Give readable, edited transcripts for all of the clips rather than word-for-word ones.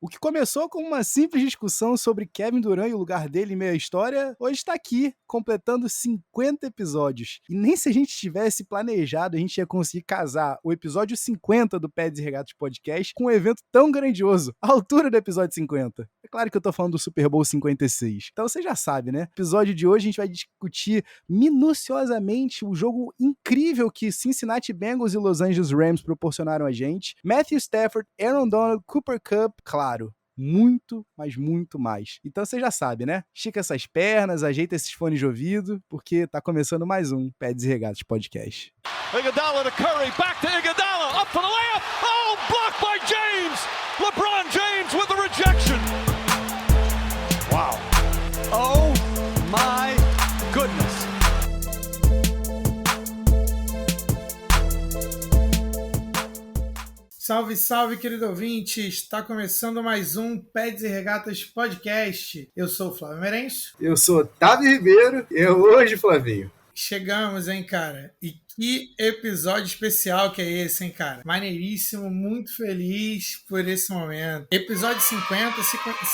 O que começou com uma simples discussão sobre Kevin Durant e o lugar dele em meio à história, hoje está aqui, completando 50 episódios. E nem se a gente tivesse planejado, a gente ia conseguir casar o episódio 50 do Pads e Regatas Podcast com um evento tão grandioso, à altura do episódio 50. É claro que eu tô falando do Super Bowl 56. Então você já sabe, né? No episódio de hoje a gente vai discutir minuciosamente o jogo incrível que Cincinnati Bengals e Los Angeles Rams proporcionaram a gente. Matthew Stafford, Aaron Donald, Cooper Kupp, claro, muito, mas muito mais. Então você já sabe, né? Estica essas pernas, ajeita esses fones de ouvido, porque tá começando mais um Pads e Regatas Podcast. Iguodala to Curry, back to Iguodala, up for the layup, oh, blocked by James! LeBron James with the rejection! Wow. Oh my goodness. Salve, salve, querido ouvinte! Está começando mais um Pads e Regatas Podcast. Eu sou o Flávio Merencio. Eu sou Otávio Ribeiro e é hoje, Flavinho. Chegamos, hein, cara? E que episódio especial que é esse, hein, cara? Maneiríssimo, muito feliz por esse momento. Episódio 50,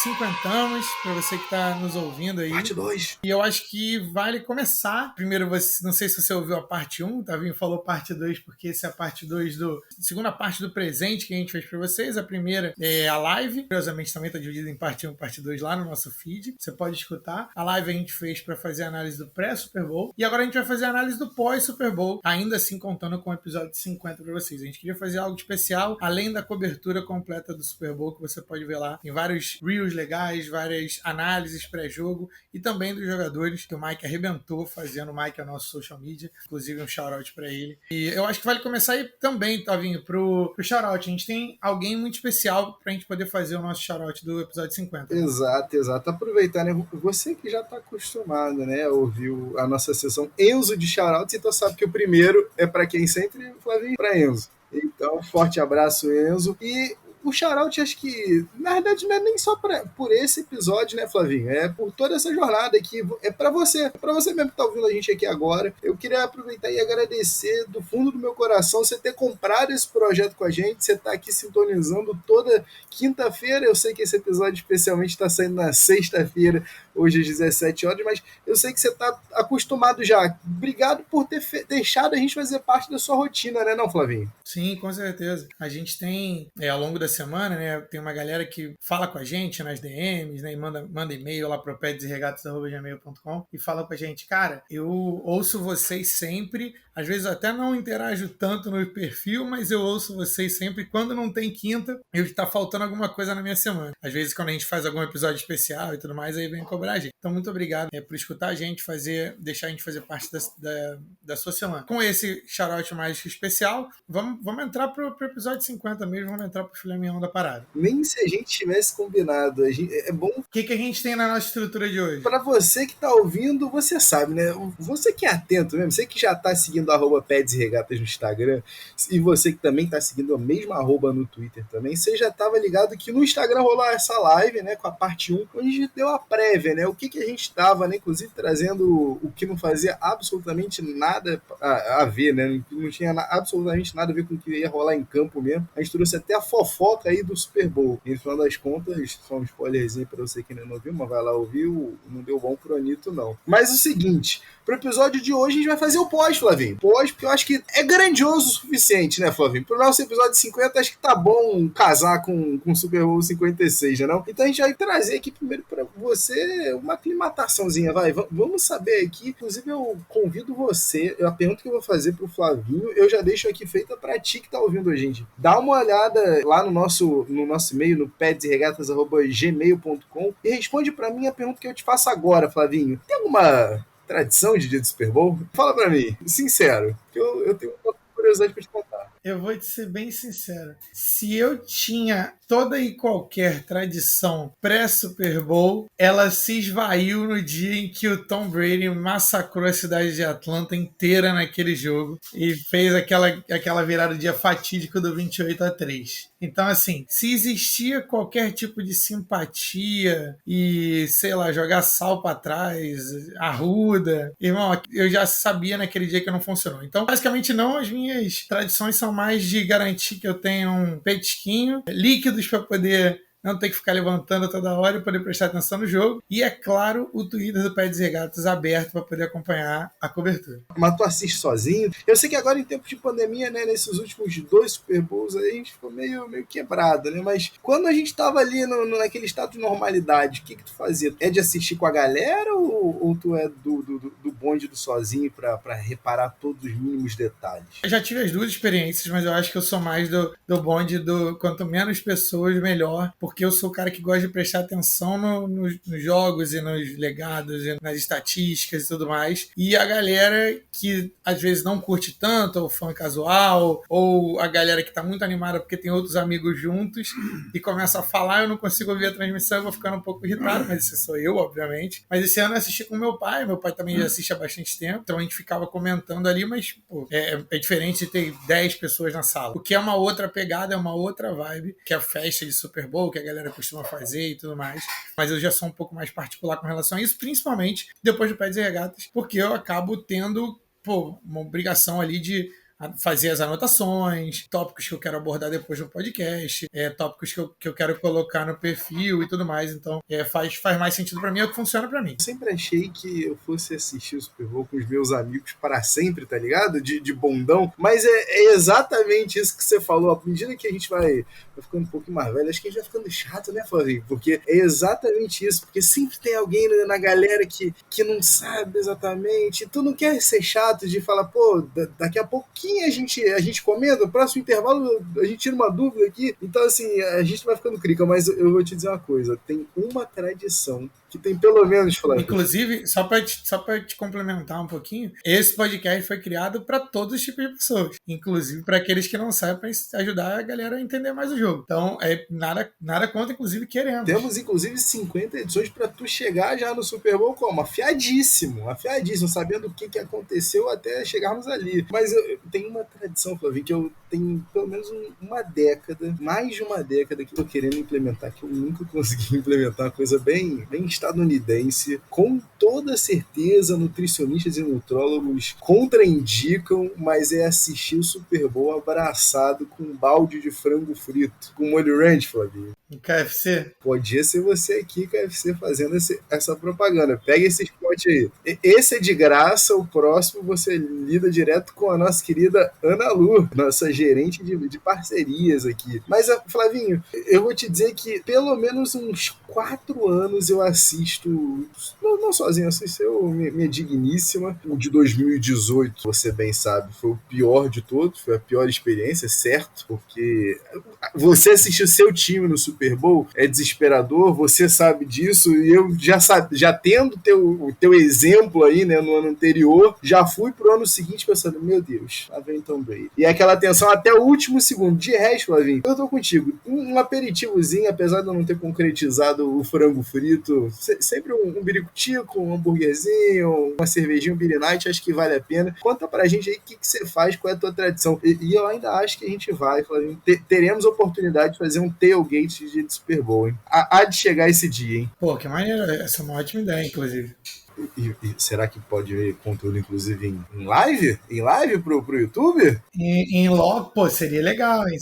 cinquentamos, pra você que tá nos ouvindo aí. Parte 2. E eu acho que vale começar. Primeiro, não sei se você ouviu a parte 1, o Tavinho falou parte 2, porque essa é a parte 2 segunda parte do presente que a gente fez pra vocês. A primeira é a live. Curiosamente, também tá dividida em parte 1 e parte 2 lá no nosso feed. Você pode escutar. A live a gente fez pra fazer a análise do pré-Super Bowl. E agora a gente vai fazer a análise do pós-Super Bowl, ainda assim contando com o episódio 50 para vocês. A gente queria fazer algo especial, além da cobertura completa do Super Bowl, que você pode ver lá. Tem vários reels legais, várias análises pré-jogo e também dos jogadores, que o Mike arrebentou fazendo. O Mike é o nosso social media, inclusive um shout-out para ele. E eu acho que vale começar aí também, Tavinho, pro shout-out. A gente tem alguém muito especial pra gente poder fazer o nosso shout-out do episódio 50. Né? Exato. Aproveitar, né? Você que já tá acostumado, né, a ouvir a nossa sessão Enzo de shout-outs, então sabe que o primeiro é para quem sempre, Flavinho, para Enzo. Então, forte abraço, Enzo. E o shout-out, acho que, na verdade, não é nem só por esse episódio, né, Flavinho? É por toda essa jornada aqui. É para você mesmo que tá ouvindo a gente aqui agora. Eu queria aproveitar e agradecer do fundo do meu coração você ter comprado esse projeto com a gente. Você tá aqui sintonizando toda quinta-feira. Eu sei que esse episódio especialmente está saindo na sexta-feira, hoje às 17 horas, mas eu sei que você tá acostumado já. Obrigado por ter deixado a gente fazer parte da sua rotina, né, não, Flavinho? Sim, com certeza. A gente tem, ao longo da semana, né, tem uma galera que fala com a gente nas DMs, né, e manda e-mail lá pro padsregatas@gmail.com e fala com a gente, cara, eu ouço vocês sempre, às vezes eu até não interajo tanto no perfil, mas eu ouço vocês sempre. Quando não tem quinta, tá faltando alguma coisa na minha semana. Às vezes, quando a gente faz algum episódio especial e tudo mais, aí vem cobrar a gente. Então, muito obrigado por escutar a gente, deixar a gente fazer parte da sua semana. Com esse shout-out mais especial, vamos entrar pro episódio 50 mesmo, vamos entrar pro filé mignon da parada. Nem se a gente tivesse combinado. É bom. O que a gente tem na nossa estrutura de hoje? Para você que tá ouvindo, você sabe, né? Você que é atento mesmo, você que já tá seguindo a @Pads e Regatas no Instagram, e você que também tá seguindo a mesma arroba no Twitter também, você já tava ligado que no Instagram rolou essa live, né, com a parte 1, onde a gente deu a prévia, né? O que a gente tava, né, inclusive trazendo o que não fazia absolutamente nada a ver, né? Não tinha absolutamente nada a ver com o que ia rolar em campo mesmo. A gente trouxe até a fofoca aí do Super Bowl. E no final das contas, só um spoilerzinho pra você que ainda não viu, mas vai lá ouvir, não deu bom pro Anitta, não. Mas o seguinte, pro episódio de hoje a gente vai fazer o pós, Flavinho. Pós, porque eu acho que é grandioso o suficiente, né, Flavinho? Pro nosso episódio 50, acho que tá bom casar com o Super Bowl 56, né, não? Então a gente vai trazer aqui primeiro pra você uma aclimataçãozinha, vai. Vamos saber aqui. Inclusive, eu convido você, a pergunta que eu vou fazer pro Flavinho, eu já deixo aqui feita pra ti que tá ouvindo a gente. Dá uma olhada lá no nosso e-mail, no padsregatas@gmail.com e responde pra mim a pergunta que eu te faço agora, Flavinho. Tem alguma tradição de dia do Super Bowl? Fala pra mim, sincero, que eu tenho uma curiosidade pra te contar. Eu vou te ser bem sincero. Se eu tinha toda e qualquer tradição pré-Super Bowl, ela se esvaiu no dia em que o Tom Brady massacrou a cidade de Atlanta inteira naquele jogo e fez aquela virada do dia fatídico do 28-3. Então, assim, se existia qualquer tipo de simpatia e, sei lá, jogar sal pra trás, arruda, irmão, eu já sabia naquele dia que não funcionou. Então, basicamente não, as minhas tradições são mais de garantir que eu tenha um petisquinho, líquidos para poder não ter que ficar levantando toda hora e poder prestar atenção no jogo. E, é claro, o Twitter do Pets e Regatas aberto para poder acompanhar a cobertura. Mas tu assiste sozinho? Eu sei que agora, em tempo de pandemia, né, nesses últimos 2 Super Bowls, aí a gente ficou meio quebrado, né? Mas quando a gente tava ali naquele estado de normalidade, o que tu fazia? É de assistir com a galera ou tu é do bonde do sozinho pra reparar todos os mínimos detalhes? Eu já tive as duas experiências, mas eu acho que eu sou mais do bonde do quanto menos pessoas, melhor, porque eu sou o cara que gosta de prestar atenção nos jogos e nos legados e nas estatísticas e tudo mais. E a galera que às vezes não curte tanto, ou fã casual, ou a galera que tá muito animada porque tem outros amigos juntos e começa a falar, eu não consigo ouvir a transmissão, eu vou ficando um pouco irritado, mas esse sou eu, obviamente. Mas esse ano eu assisti com meu pai também já assiste há bastante tempo, então a gente ficava comentando ali, mas pô, é diferente de ter 10 pessoas na sala. O que é uma outra pegada, é uma outra vibe, que é a festa de Super Bowl, que a galera costuma fazer e tudo mais. Mas eu já sou um pouco mais particular com relação a isso, principalmente depois do Pets e Regatas, porque eu acabo tendo uma obrigação ali de fazer as anotações, tópicos que eu quero abordar depois no podcast, tópicos que eu quero colocar no perfil e tudo mais. Então, faz mais sentido pra mim, é o que funciona pra mim. Eu sempre achei que eu fosse assistir o Super Bowl com os meus amigos para sempre, tá ligado? De bondão. Mas é exatamente isso que você falou. À medida que a gente vai ficando um pouquinho mais velho, acho que a gente vai ficando chato, né, Flavinho? Porque é exatamente isso. Porque sempre tem alguém na galera que não sabe exatamente. Tu não quer ser chato de falar, pô, daqui a pouquinho a gente comenta, no próximo intervalo a gente tira uma dúvida aqui. Então, assim, a gente vai ficando crica, mas eu vou te dizer uma coisa, tem uma tradição que tem pelo menos, Flávio. Inclusive, só para te complementar um pouquinho, esse podcast foi criado para todos os tipos de pessoas, inclusive para aqueles que não sabem, para ajudar a galera a entender mais o jogo. Então, nada contra, inclusive, queremos. Temos, inclusive, 50 edições para tu chegar já no Super Bowl como? Afiadíssimo, sabendo o que aconteceu até chegarmos ali. Mas tem uma tradição, Flávio, que eu tenho pelo menos mais de uma década que eu tô querendo implementar, que eu nunca consegui implementar, uma coisa bem estadunidense. Com toda certeza, nutricionistas e nutrólogos contraindicam, mas é assistir o Super Bowl abraçado com um balde de frango frito, com molho ranch, Flavinho. No KFC? Podia ser você aqui, KFC, fazendo essa propaganda. Pega esse spot aí. Esse é de graça, o próximo você lida direto com a nossa querida Ana Lu, nossa gerente de parcerias aqui. Mas, Flavinho, eu vou te dizer que pelo menos uns 4 anos eu assisto, não sozinho, assisto minha digníssima. O de 2018, você bem sabe, foi o pior de todos, foi a pior experiência, certo? Porque você assistiu seu time no Super Bowl é desesperador, você sabe disso, e eu já tendo o teu exemplo aí, né, no ano anterior, já fui pro ano seguinte pensando, meu Deus, lá vem Tom Brady. E aquela tensão até o último segundo. De resto, Flavinho, eu tô contigo. Um aperitivozinho, apesar de eu não ter concretizado o frango frito, sempre um biricutico, um hambúrguerzinho, uma cervejinha, um beer night, acho que vale a pena. Conta pra gente aí o que você faz, qual é a tua tradição. E eu ainda acho que a gente vai, Flavinho. Teremos a oportunidade de fazer um tailgate de Super Bowl, hein? Há de chegar esse dia, hein? Pô, que maneiro. Essa é uma ótima ideia, inclusive. E será que pode ver conteúdo, inclusive, em live? Em live pro YouTube? Em logo, pô, seria legal, hein?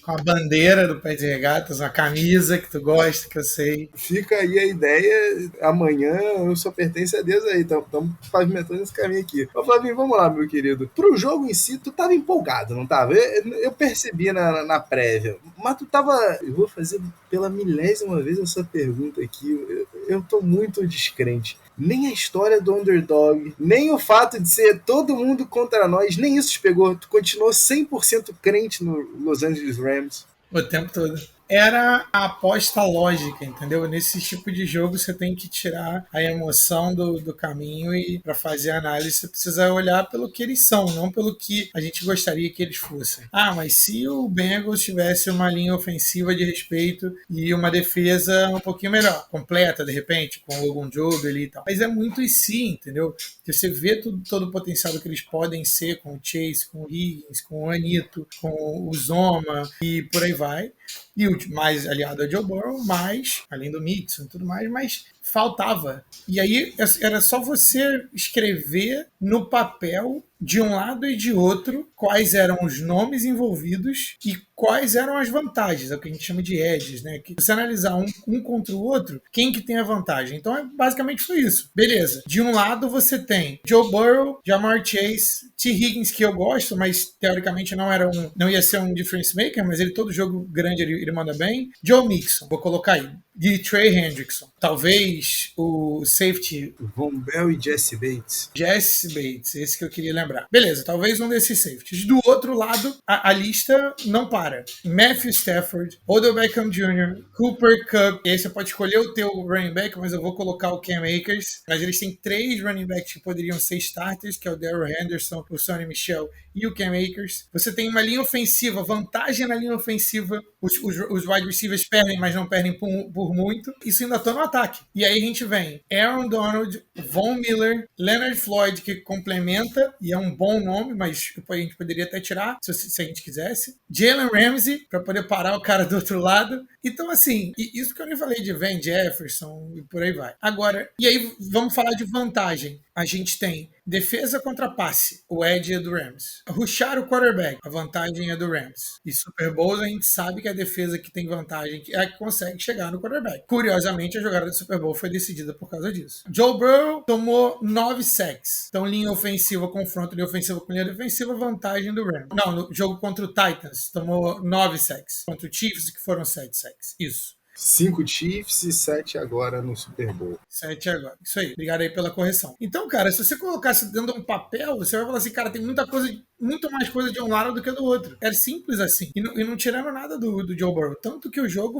Com a bandeira do Pets e Regatas, uma camisa que tu gosta, que eu sei. Fica aí a ideia. Amanhã eu só pertenço a Deus aí. Estamos pavimentando esse caminho aqui. Ô, Flavinho, vamos lá, meu querido. Pro jogo em si, tu tava empolgado, não tava? Eu percebi na prévia. Mas tu tava... Eu vou fazer pela 1000ª vez essa pergunta aqui. Eu tô muito descrente. Nem a história do underdog, nem o fato de ser todo mundo contra nós, nem isso te pegou. Tu continuou 100% crente no Los Angeles Rams. O tempo todo. Era a aposta lógica, entendeu? Nesse tipo de jogo você tem que tirar a emoção do caminho e para fazer a análise você precisa olhar pelo que eles são, não pelo que a gente gostaria que eles fossem. Ah, mas se o Bengals tivesse uma linha ofensiva de respeito e uma defesa um pouquinho melhor, completa de repente, com o Logan Job ali e tal. Mas é muito e sim, entendeu? Você vê todo o potencial que eles podem ser com o Chase, com o Higgins, com o Anito, com o Zoma e por aí vai. E o mais aliado a Joe Burrow, mais, além do Mixon e tudo mais, mas faltava. E aí era só você escrever no papel de um lado e de outro, quais eram os nomes envolvidos e quais eram as vantagens, é o que a gente chama de edges, né? Que se analisar um contra o outro, quem que tem a vantagem? Então, basicamente foi isso. Beleza. De um lado, você tem Joe Burrow, Ja'Marr Chase, T. Higgins, que eu gosto, mas teoricamente não ia ser um difference maker, mas ele todo jogo grande ele manda bem. Joe Mixon, vou colocar aí. De Trey Hendrickson. Talvez o safety... Von Bell e Jesse Bates. Jesse Bates, esse que eu queria lembrar. Beleza, talvez um desses safeties. Do outro lado, a lista não para. Matthew Stafford, Odell Beckham Jr., Cooper Kupp. E aí você pode escolher o teu running back, mas eu vou colocar o Cam Akers. Mas eles têm 3 running backs que poderiam ser starters, que é o Darrell Henderson, o Sonny Michel e o Cam Akers. Você tem uma linha ofensiva, vantagem na linha ofensiva. Os wide receivers perdem, mas não perdem por muito. Isso ainda está no ataque. E aí a gente vem Aaron Donald, Von Miller, Leonard Floyd, que complementa, e é um bom nome, mas a gente poderia até tirar, se a gente quisesse. Jalen Ramsey, para poder parar o cara do outro lado. Então, assim, isso que eu nem falei de Van Jefferson e por aí vai. Agora, e aí vamos falar de vantagem. A gente tem defesa contra passe, o edge é do Rams. Rushar o quarterback, a vantagem é do Rams. E Super Bowl a gente sabe que a defesa que tem vantagem é a que consegue chegar no quarterback. Curiosamente, a jogada do Super Bowl foi decidida por causa disso. Joe Burrow tomou 9 sacks. Então, linha ofensiva, confronto, linha ofensiva com linha defensiva, vantagem do Rams. Não, no jogo contra o Titans, tomou 9 sacks. Contra o Chiefs, que foram 7 sacks. Isso. 5 Chiefs e 7 agora no Super Bowl. 7 agora. Isso aí. Obrigado aí pela correção. Então, cara, se você colocasse dentro de um papel, você vai falar assim, cara, tem muito mais coisa de um lado do que do outro. Era simples assim. E não tiraram nada do Joe Burrow. Tanto que o jogo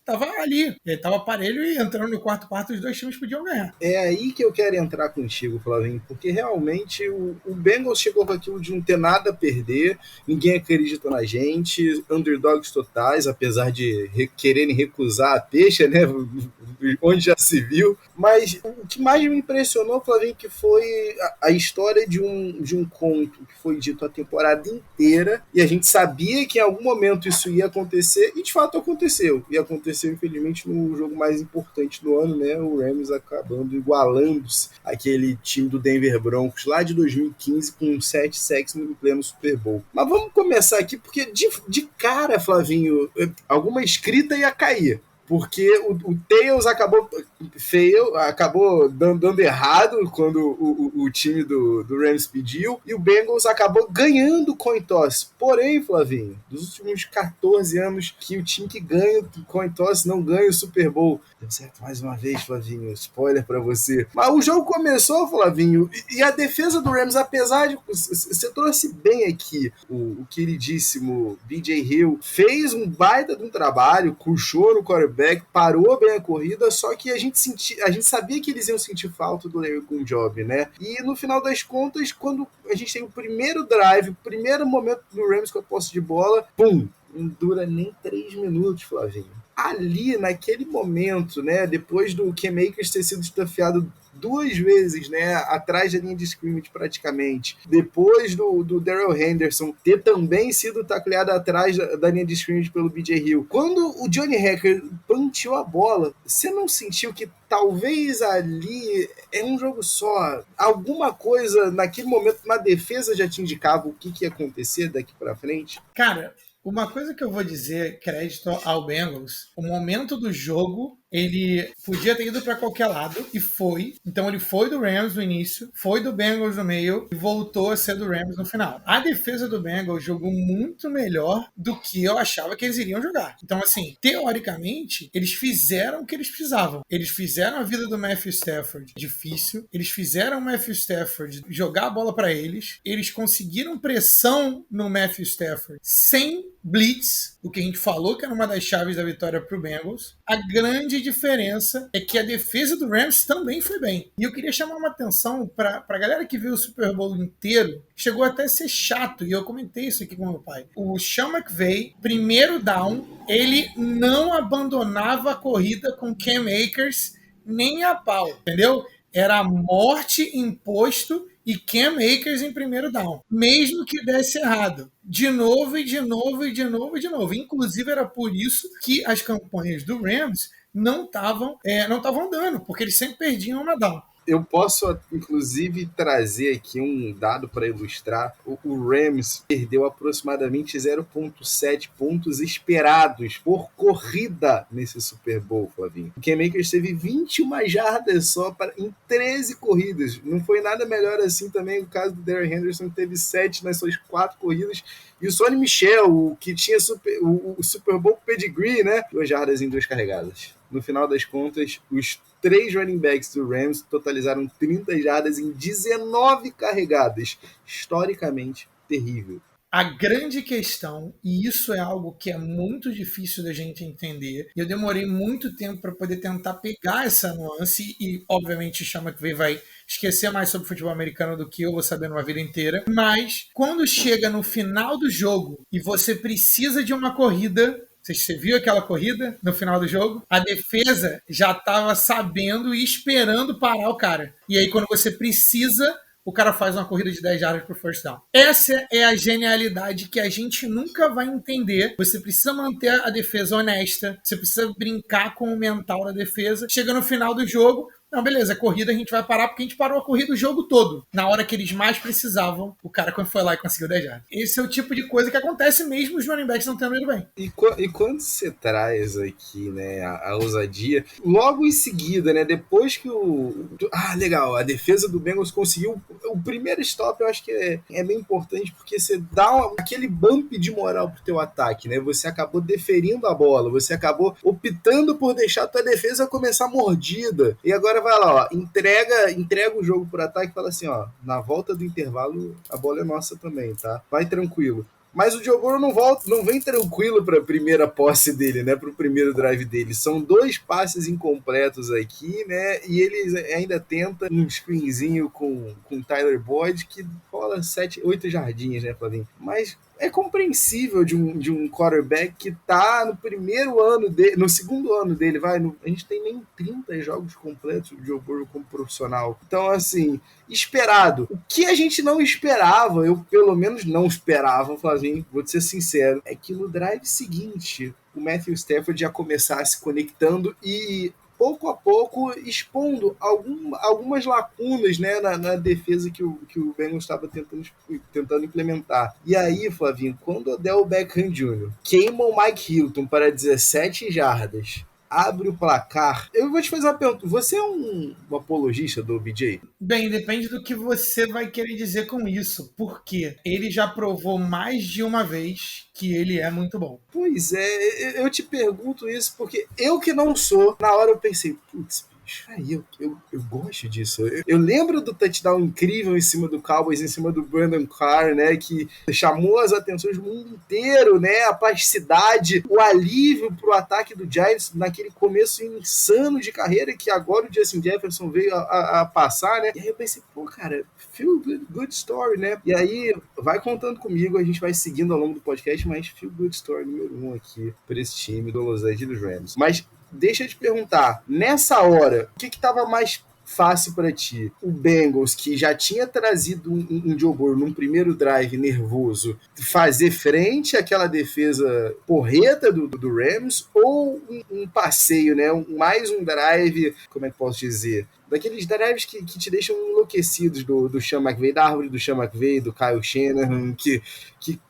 tava ali. Ele tava parelho e entrando no quarto quarto, os dois times podiam ganhar. É aí que eu quero entrar contigo, Flavinho, porque realmente o Bengals chegou com aquilo de não ter nada a perder, ninguém acredita na gente, underdogs totais, apesar de quererem recusar a peixe, né? Onde já se viu. Mas o que mais me impressionou, Flavinho, que foi a história de um conto que foi dito a temporada inteira, e a gente sabia que em algum momento isso ia acontecer, e de fato aconteceu. E aconteceu, infelizmente, no jogo mais importante do ano, né? O Rams acabando igualando-se aquele time do Denver Broncos lá de 2015 com 7 sacks no pleno Super Bowl. Mas vamos começar aqui, porque de cara, Flavinho, alguma escrita ia cair. Porque o Tails acabou dando errado quando o time do Rams pediu, e o Bengals acabou ganhando o coin toss. Porém, Flavinho, dos últimos 14 anos que o time que ganha o coin toss não ganha o Super Bowl. Deu certo mais uma vez, Flavinho, spoiler pra você. Mas o jogo começou, Flavinho, e a defesa do Rams, apesar de... Você trouxe bem aqui o queridíssimo B.J. Hill, fez um baita de um trabalho, puxou no quarterback, parou bem a corrida, só que a gente sabia que eles iam sentir falta do Larry Job, né? E no final das contas, quando a gente tem o primeiro drive, o primeiro momento do Rams com a posse de bola, pum, não dura nem 3 minutos, Flavinho. Ali, naquele momento, né, depois do Cam Akers ter sido estafiado 2 vezes, né, atrás da linha de scrimmage praticamente, depois do Darrell Henderson ter também sido tacleado atrás da linha de scrimmage pelo B.J. Hill, quando o Johnny Hacker panteou a bola, você não sentiu que talvez ali é um jogo só, alguma coisa naquele momento na defesa já te indicava o que ia acontecer daqui pra frente? Cara, uma coisa que eu vou dizer, crédito ao Bengals, o momento do jogo, ele podia ter ido para qualquer lado e foi. Então ele foi do Rams no início, foi do Bengals no meio e voltou a ser do Rams no final. A defesa do Bengals jogou muito melhor do que eu achava que eles iriam jogar. Então, assim, teoricamente, eles fizeram o que eles precisavam. Eles fizeram a vida do Matthew Stafford difícil, eles fizeram o Matthew Stafford jogar a bola para eles, eles conseguiram pressão no Matthew Stafford sem blitz, o que a gente falou que era uma das chaves da vitória para o Bengals. A grande diferença é que a defesa do Rams também foi bem. E eu queria chamar uma atenção para a galera que viu o Super Bowl inteiro, chegou até a ser chato, e eu comentei isso aqui com meu pai. O Sean McVay, primeiro down, ele não abandonava a corrida com Cam Akers nem a pau, entendeu? Era morte imposto e Cam Akers em primeiro down, mesmo que desse errado. De novo, e de novo, e de novo, e de novo. Inclusive, era por isso que as campanhas do Rams não estavam andando, porque eles sempre perdiam uma down. Eu posso, inclusive, trazer aqui um dado para ilustrar. O Rams perdeu aproximadamente 0,7 pontos esperados por corrida nesse Super Bowl, Flavinho. O Cam Akers teve 21 jardas só em 13 corridas. Não foi nada melhor assim também o caso do Darrell Henderson, que teve 7 nas suas 4 corridas. E o Sonny Michel, que tinha o Super Bowl pedigree, né? 2 jardas em 2 carregadas. No final das contas, os 3 running backs do Rams totalizaram 30 jardas em 19 carregadas. Historicamente terrível. A grande questão, e isso é algo que é muito difícil da gente entender, e eu demorei muito tempo para poder tentar pegar essa nuance, e obviamente o Sean McVay vai esquecer mais sobre futebol americano do que eu vou saber numa vida inteira, mas quando chega no final do jogo e você precisa de uma corrida, você viu aquela corrida no final do jogo? A defesa já estava sabendo e esperando parar o cara. E aí quando você precisa, o cara faz uma corrida de 10 jardas pro first down. Essa é a genialidade que a gente nunca vai entender. Você precisa manter a defesa honesta, você precisa brincar com o mental da defesa. Chega no final do jogo, não, beleza, a corrida a gente vai parar porque a gente parou a corrida o jogo todo. Na hora que eles mais precisavam, o cara foi lá e conseguiu 10 jardas. Esse é o tipo de coisa que acontece mesmo os running backs não tendo ido bem. E quando você traz aqui, né, a ousadia, logo em seguida, né, depois que legal, a defesa do Bengals conseguiu o primeiro stop, eu acho que é bem importante, porque você dá aquele bump de moral pro teu ataque, né, você acabou deferindo a bola, você acabou optando por deixar a tua defesa começar mordida, e agora vai lá, ó, entrega o jogo por ataque e fala assim, ó, na volta do intervalo a bola é nossa também, tá? Vai tranquilo. Mas o Joe Burrow não vem tranquilo para a primeira posse dele, né? Para o primeiro drive dele. São 2 passes incompletos aqui, né? E eles ainda tentam um screenzinho com Tyler Boyd que rola 8 jardinhas, né, Flavinho? Mas é compreensível de um quarterback que tá no primeiro ano dele, no segundo ano dele, a gente tem nem 30 jogos completos do Joe Burrow como profissional. Então, assim, esperado. O que a gente não esperava, eu pelo menos não esperava, Flavinho, vou te ser sincero, é que no drive seguinte, o Matthew Stafford já começasse conectando e pouco a pouco expondo algumas lacunas, né, na defesa que o Bengals estava tentando implementar. E aí, Flavinho, quando o Odell Beckham Jr. queima o Mike Hilton para 17 jardas, abre o placar. Eu vou te fazer uma pergunta. Você é um apologista do OBJ? Bem, depende do que você vai querer dizer com isso. Porque ele já provou mais de uma vez que ele é muito bom. Pois é, eu te pergunto isso porque eu que não sou, na hora eu pensei, putz, aí eu gosto disso. Eu lembro do touchdown incrível em cima do Cowboys, em cima do Brandon Carr, né, que chamou as atenções do mundo inteiro, né, a plasticidade, o alívio pro ataque do Giants naquele começo insano de carreira que agora o Justin Jefferson veio a passar, né, e aí eu pensei, pô, cara, feel good story, né, e aí vai contando comigo, a gente vai seguindo ao longo do podcast, mas feel good story número 1 aqui para esse time do Los Angeles Rams. Mas deixa eu te perguntar, nessa hora, o que estava mais fácil para ti? O Bengals, que já tinha trazido um Joe Burrow num primeiro drive nervoso, fazer frente àquela defesa porreta do Rams, ou um passeio, né? Mais um drive, como é que posso dizer? Daqueles drives que te deixam enlouquecidos do Sean McVay, da árvore do Sean McVay, do Kyle Shanahan, que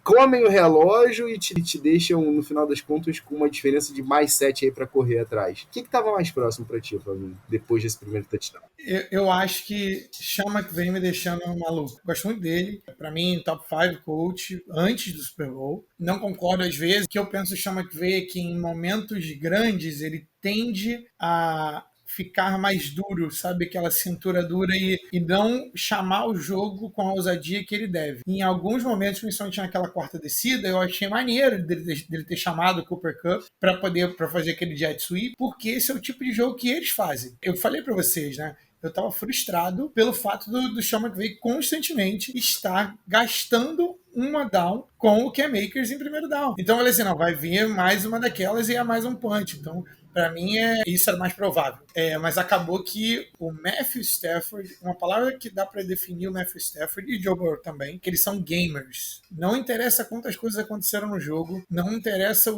comem o relógio e te deixam, no final das contas, com uma diferença de mais 7 aí para correr atrás. O que estava mais próximo para ti, Flavinho, depois desse primeiro touchdown? Eu acho que Sean McVay me deixando maluco. Gosto muito dele. Para mim, top 5 coach antes do Super Bowl. Não concordo às vezes. O que eu penso do Sean McVay é que em momentos grandes ele tende a ficar mais duro, sabe? Aquela cintura dura e não chamar o jogo com a ousadia que ele deve. Em alguns momentos, principalmente naquela quarta descida, eu achei maneiro dele ter chamado o Cooper Kupp para fazer aquele jet sweep, porque esse é o tipo de jogo que eles fazem. Eu falei para vocês, né? Eu estava frustrado pelo fato do Sean McVay constantemente estar gastando uma down com o Cam Akers em primeiro down. Então eu falei assim, não, vai vir mais uma daquelas e é mais um punch. Então Para mim, isso era mais provável. Mas acabou que o Matthew Stafford, uma palavra que dá para definir o Matthew Stafford e Joe Burrow também, que eles são gamers. Não interessa quantas coisas aconteceram no jogo, não interessa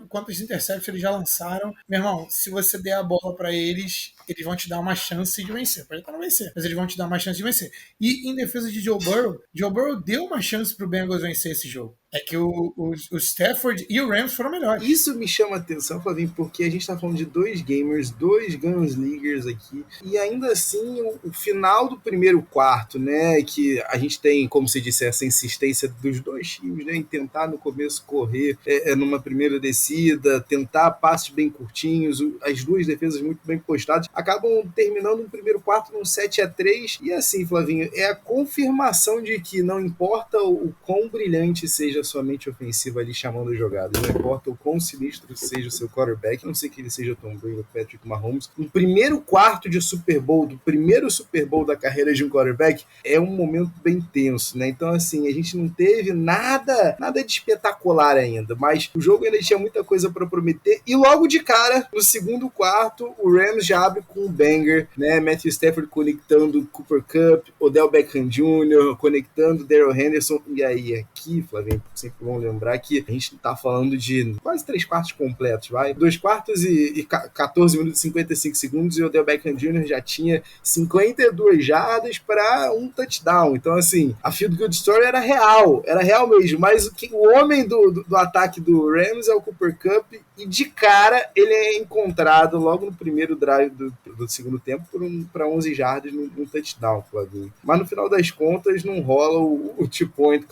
quantas interceptions eles já lançaram. Meu irmão, se você der a bola para eles vão te dar uma chance de vencer. Pode até não vencer, mas eles vão te dar uma chance de vencer. E em defesa de Joe Burrow deu uma chance pro Bengals vencer esse jogo. É que o Stafford e o Rams foram melhores. Isso me chama a atenção, Flavinho, porque a gente tá falando de dois gamers, dois gunsliggers aqui, e ainda assim o final do primeiro quarto, né, que a gente tem, como se disse, essa insistência dos dois times, né, em tentar no começo correr numa primeira descida, tentar passes bem curtinhos, as duas defesas muito bem postadas, acabam terminando no primeiro quarto num 7-3, e assim, Flavinho, é a confirmação de que não importa o quão brilhante seja somente ofensiva ali chamando jogadas, não importa o quão sinistro seja o seu quarterback, a não sei que ele seja Tom Brady ou Patrick Mahomes, no primeiro quarto de Super Bowl, do primeiro Super Bowl da carreira de um quarterback, é um momento bem tenso, né? Então, assim, a gente não teve nada de espetacular ainda, mas o jogo ainda tinha muita coisa para prometer, e logo de cara, no segundo quarto, o Rams já abre com um banger, né? Matthew Stafford conectando Cooper Kupp, Odell Beckham Jr., conectando Darrell Henderson, e aí aqui, Flavinho, sempre vão lembrar que a gente tá falando de quase 3 quartos completos, vai? 2 quartos e 14 minutos e 55 segundos, e o Odell Beckham Jr. já tinha 52 jardas para um touchdown. Então, assim, a field goal story era real mesmo, mas o homem do ataque do Rams é o Cooper Kupp, e de cara ele é encontrado logo no primeiro drive do segundo tempo para 11 jardas num touchdown, Flavinho. Mas no final das contas não rola o two-point,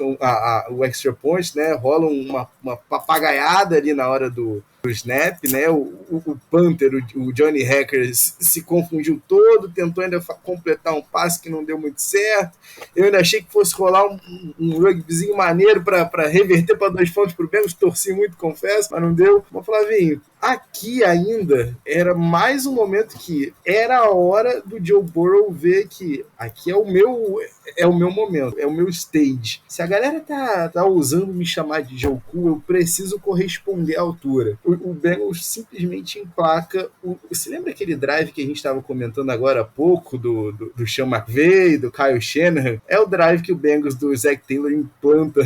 o extra point, né? Rola uma papagaiada ali na hora do snap, né? O punter, o Johnny Hacker, se confundiu todo, tentou ainda completar um passe que não deu muito certo. Eu ainda achei que fosse rolar um rugbyzinho maneiro para reverter para 2 pontos pro Bengals, torci muito, confesso, mas não deu. Mas, Flavinho, aqui ainda era mais um momento que era a hora do Joe Burrow ver que aqui é o meu momento, é o meu stage. Se a galera tá ousando me chamar de Joe Cool, eu preciso corresponder à altura. O Bengals simplesmente emplaca. Você lembra aquele drive que a gente estava comentando agora há pouco do Sean McVay, do Kyle Shanahan? É o drive que o Bengals do Zach Taylor implanta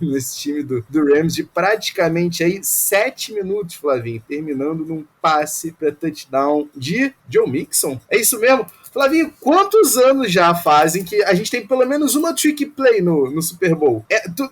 nesse time do Rams de praticamente aí 7 minutos, Flavinho, terminando num passe para touchdown de Joe Mixon. É isso mesmo? Flavinho, quantos anos já fazem que a gente tem pelo menos uma trick play no Super Bowl?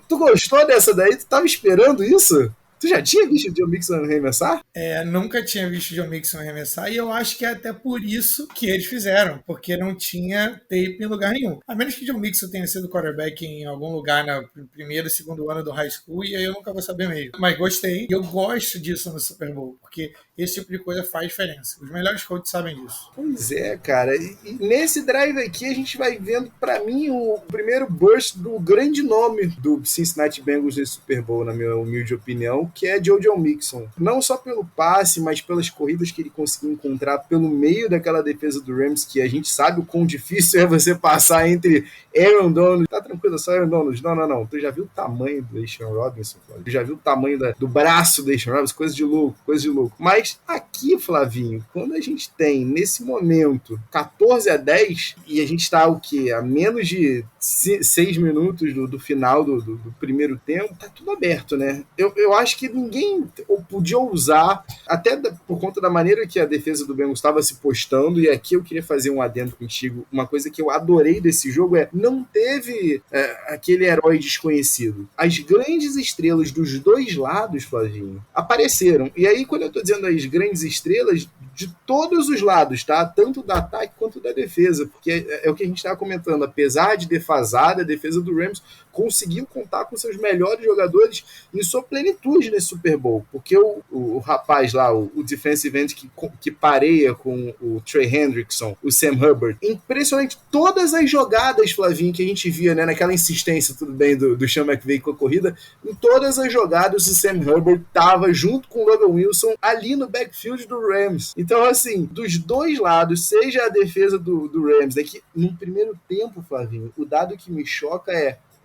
Tu gostou dessa daí? Tu tava esperando isso? Tu já tinha visto o Joe Mixon arremessar? Nunca tinha visto o Joe Mixon arremessar, e eu acho que é até por isso que eles fizeram, porque não tinha tape em lugar nenhum. A menos que o Joe Mixon tenha sido quarterback em algum lugar no primeiro e segundo ano do high school, e aí eu nunca vou saber mesmo. Mas gostei, e eu gosto disso no Super Bowl, porque esse tipo de coisa faz diferença. Os melhores coaches sabem disso. Pois é, cara. E nesse drive aqui a gente vai vendo, pra mim, o primeiro burst do grande nome do Cincinnati Bengals nesse Super Bowl, na minha humilde opinião, que é Joe Mixon. Não só pelo passe, mas pelas corridas que ele conseguiu encontrar pelo meio daquela defesa do Rams, que a gente sabe o quão difícil é você passar entre Aaron Donald. Tá tranquilo, só Aaron Donald. Não. Tu já viu o tamanho do Deshaun Robinson? Tu já viu o tamanho do braço do Deshaun Robinson? Coisa de louco. Mas aqui, Flavinho, quando a gente tem, nesse momento, 14-10, e a gente tá, o quê? A menos de 6 minutos do final do primeiro tempo, tá tudo aberto, né? Eu acho que ninguém podia ousar, até por conta da maneira que a defesa do Bengals estava se postando, e aqui eu queria fazer um adendo contigo. Uma coisa que eu adorei desse jogo não teve aquele herói desconhecido. As grandes estrelas dos dois lados, Flavinho, apareceram. E aí, quando eu tô dizendo as grandes estrelas, de todos os lados, tá? Tanto do ataque quanto da defesa, porque é o que a gente estava comentando. Apesar de defasada, a defesa do Rams conseguiu contar com seus melhores jogadores em sua plenitude nesse Super Bowl, porque o rapaz lá, o defensive end que pareia com o Trey Hendrickson, o Sam Hubbard, impressionante. Todas as jogadas, Flavinho, que a gente via, né, naquela insistência, tudo bem, do Sean McVay com a corrida, em todas as jogadas o Sam Hubbard estava junto com o Logan Wilson ali no backfield do Rams. Então, assim, dos dois lados, seja a defesa do Rams, que no primeiro tempo, Flavinho, o dado que me choca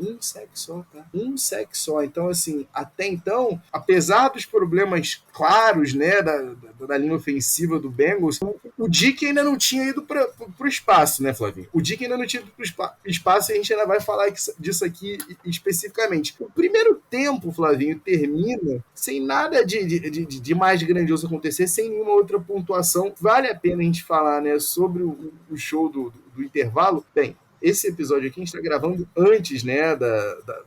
Um sec só, tá? Um sec só. Então, assim, até então, apesar dos problemas claros, né, da linha ofensiva do Bengals, o Dick ainda não tinha ido pro espaço, né, Flavinho? O Dick ainda não tinha ido pro espaço e a gente ainda vai falar disso aqui especificamente. O primeiro tempo, Flavinho, termina sem nada de mais grandioso acontecer, sem nenhuma outra pontuação. Vale a pena a gente falar, né, sobre o show do intervalo? Bem, esse episódio aqui a gente está gravando antes, né,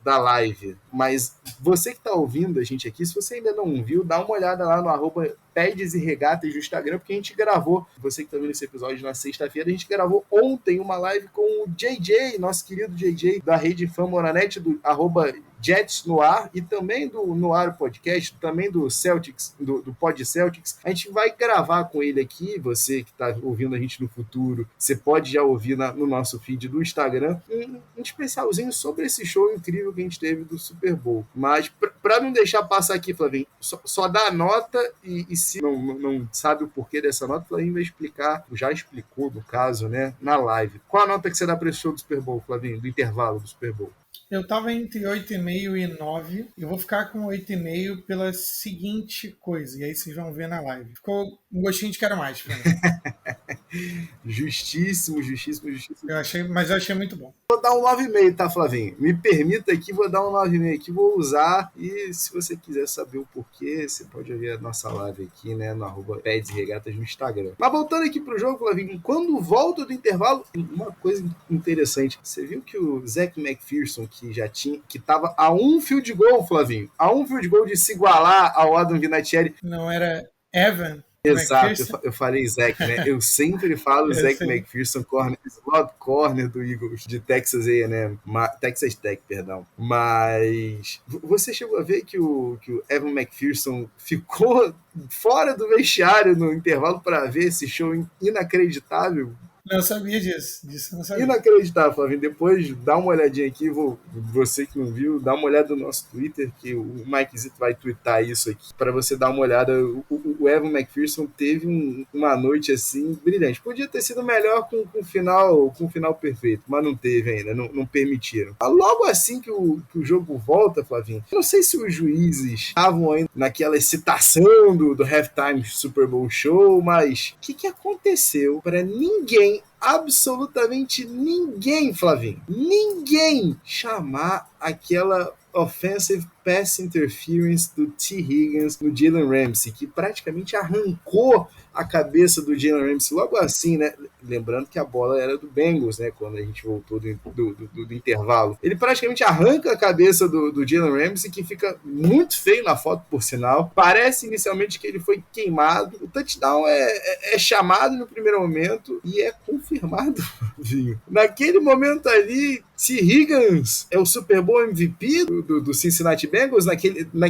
da live, mas você que está ouvindo a gente aqui, se você ainda não viu, dá uma olhada lá no @Pads e Regatas no Instagram, porque a gente gravou, você que está vendo esse episódio na sexta-feira, a gente gravou ontem uma live com o JJ, nosso querido JJ da Rede Fã Moranet, do @Jets no Ar, e também do No Ar Podcast, também do Celtics, do Pod Celtics. A gente vai gravar com ele aqui, você que está ouvindo a gente no futuro, você pode já ouvir no nosso feed do Instagram, um especialzinho sobre esse show incrível que a gente teve do Super Bowl. Mas, para não deixar passar aqui, Flavinho, só dá a nota e se não sabe o porquê dessa nota, o Flavinho vai explicar, já explicou no caso, né, na live. Qual a nota que você dá para esse show do Super Bowl, Flavinho, do intervalo do Super Bowl? Eu tava entre 8,5 e 9. Eu vou ficar com 8,5 pela seguinte coisa. E aí vocês vão ver na live. Ficou um gostinho de quero mais pra mim. Justíssimo. Mas eu achei muito bom. Vou dar um 9,5, tá, Flavinho? Me permita aqui, vou dar um 9,5 aqui, vou usar. E se você quiser saber o porquê, você pode ver a nossa live aqui, né, no @Pads e Regatas no Instagram. Mas voltando aqui pro jogo, Flavinho, quando volta do intervalo, uma coisa interessante. Você viu que o Zach McPherson, que tava a um field goal, Flavinho, a um field goal de se igualar ao Adam Vinatieri. Não era Evan? Exato, eu falei Zach, né? Eu sempre falo Zach McPherson, slot corner do Eagles, de Texas A&M, Texas Tech, perdão. Mas você chegou a ver que o Evan McPherson ficou fora do vestiário no intervalo para ver esse show inacreditável? Não sabia disso. Eu não sabia. Inacreditável, Flavinho. Depois dá uma olhadinha aqui, você que não viu, dá uma olhada no nosso Twitter, que o Mike Zito vai twittar isso aqui, para você dar uma olhada. O Evan McPherson teve uma noite assim brilhante. Podia ter sido melhor com o final perfeito, mas não teve ainda, não permitiram. Logo assim que o jogo volta, Flavinho, eu não sei se os juízes estavam ainda naquela excitação do halftime Super Bowl show, mas o que aconteceu para ninguém, absolutamente ninguém, Flavinho, ninguém chamar aquela offensive pass interference do T. Higgins no Jalen Ramsey, que praticamente arrancou a cabeça do Jalen Ramsey logo assim, né? Lembrando que a bola era do Bengals, né? Quando a gente voltou do intervalo. Ele praticamente arranca a cabeça do Jalen Ramsey, que fica muito feio na foto, por sinal. Parece inicialmente que ele foi queimado. O touchdown é chamado no primeiro momento e é confirmado, Vinho. Naquele momento ali, T. Higgins é o Super Bowl MVP do Cincinnati Bengals.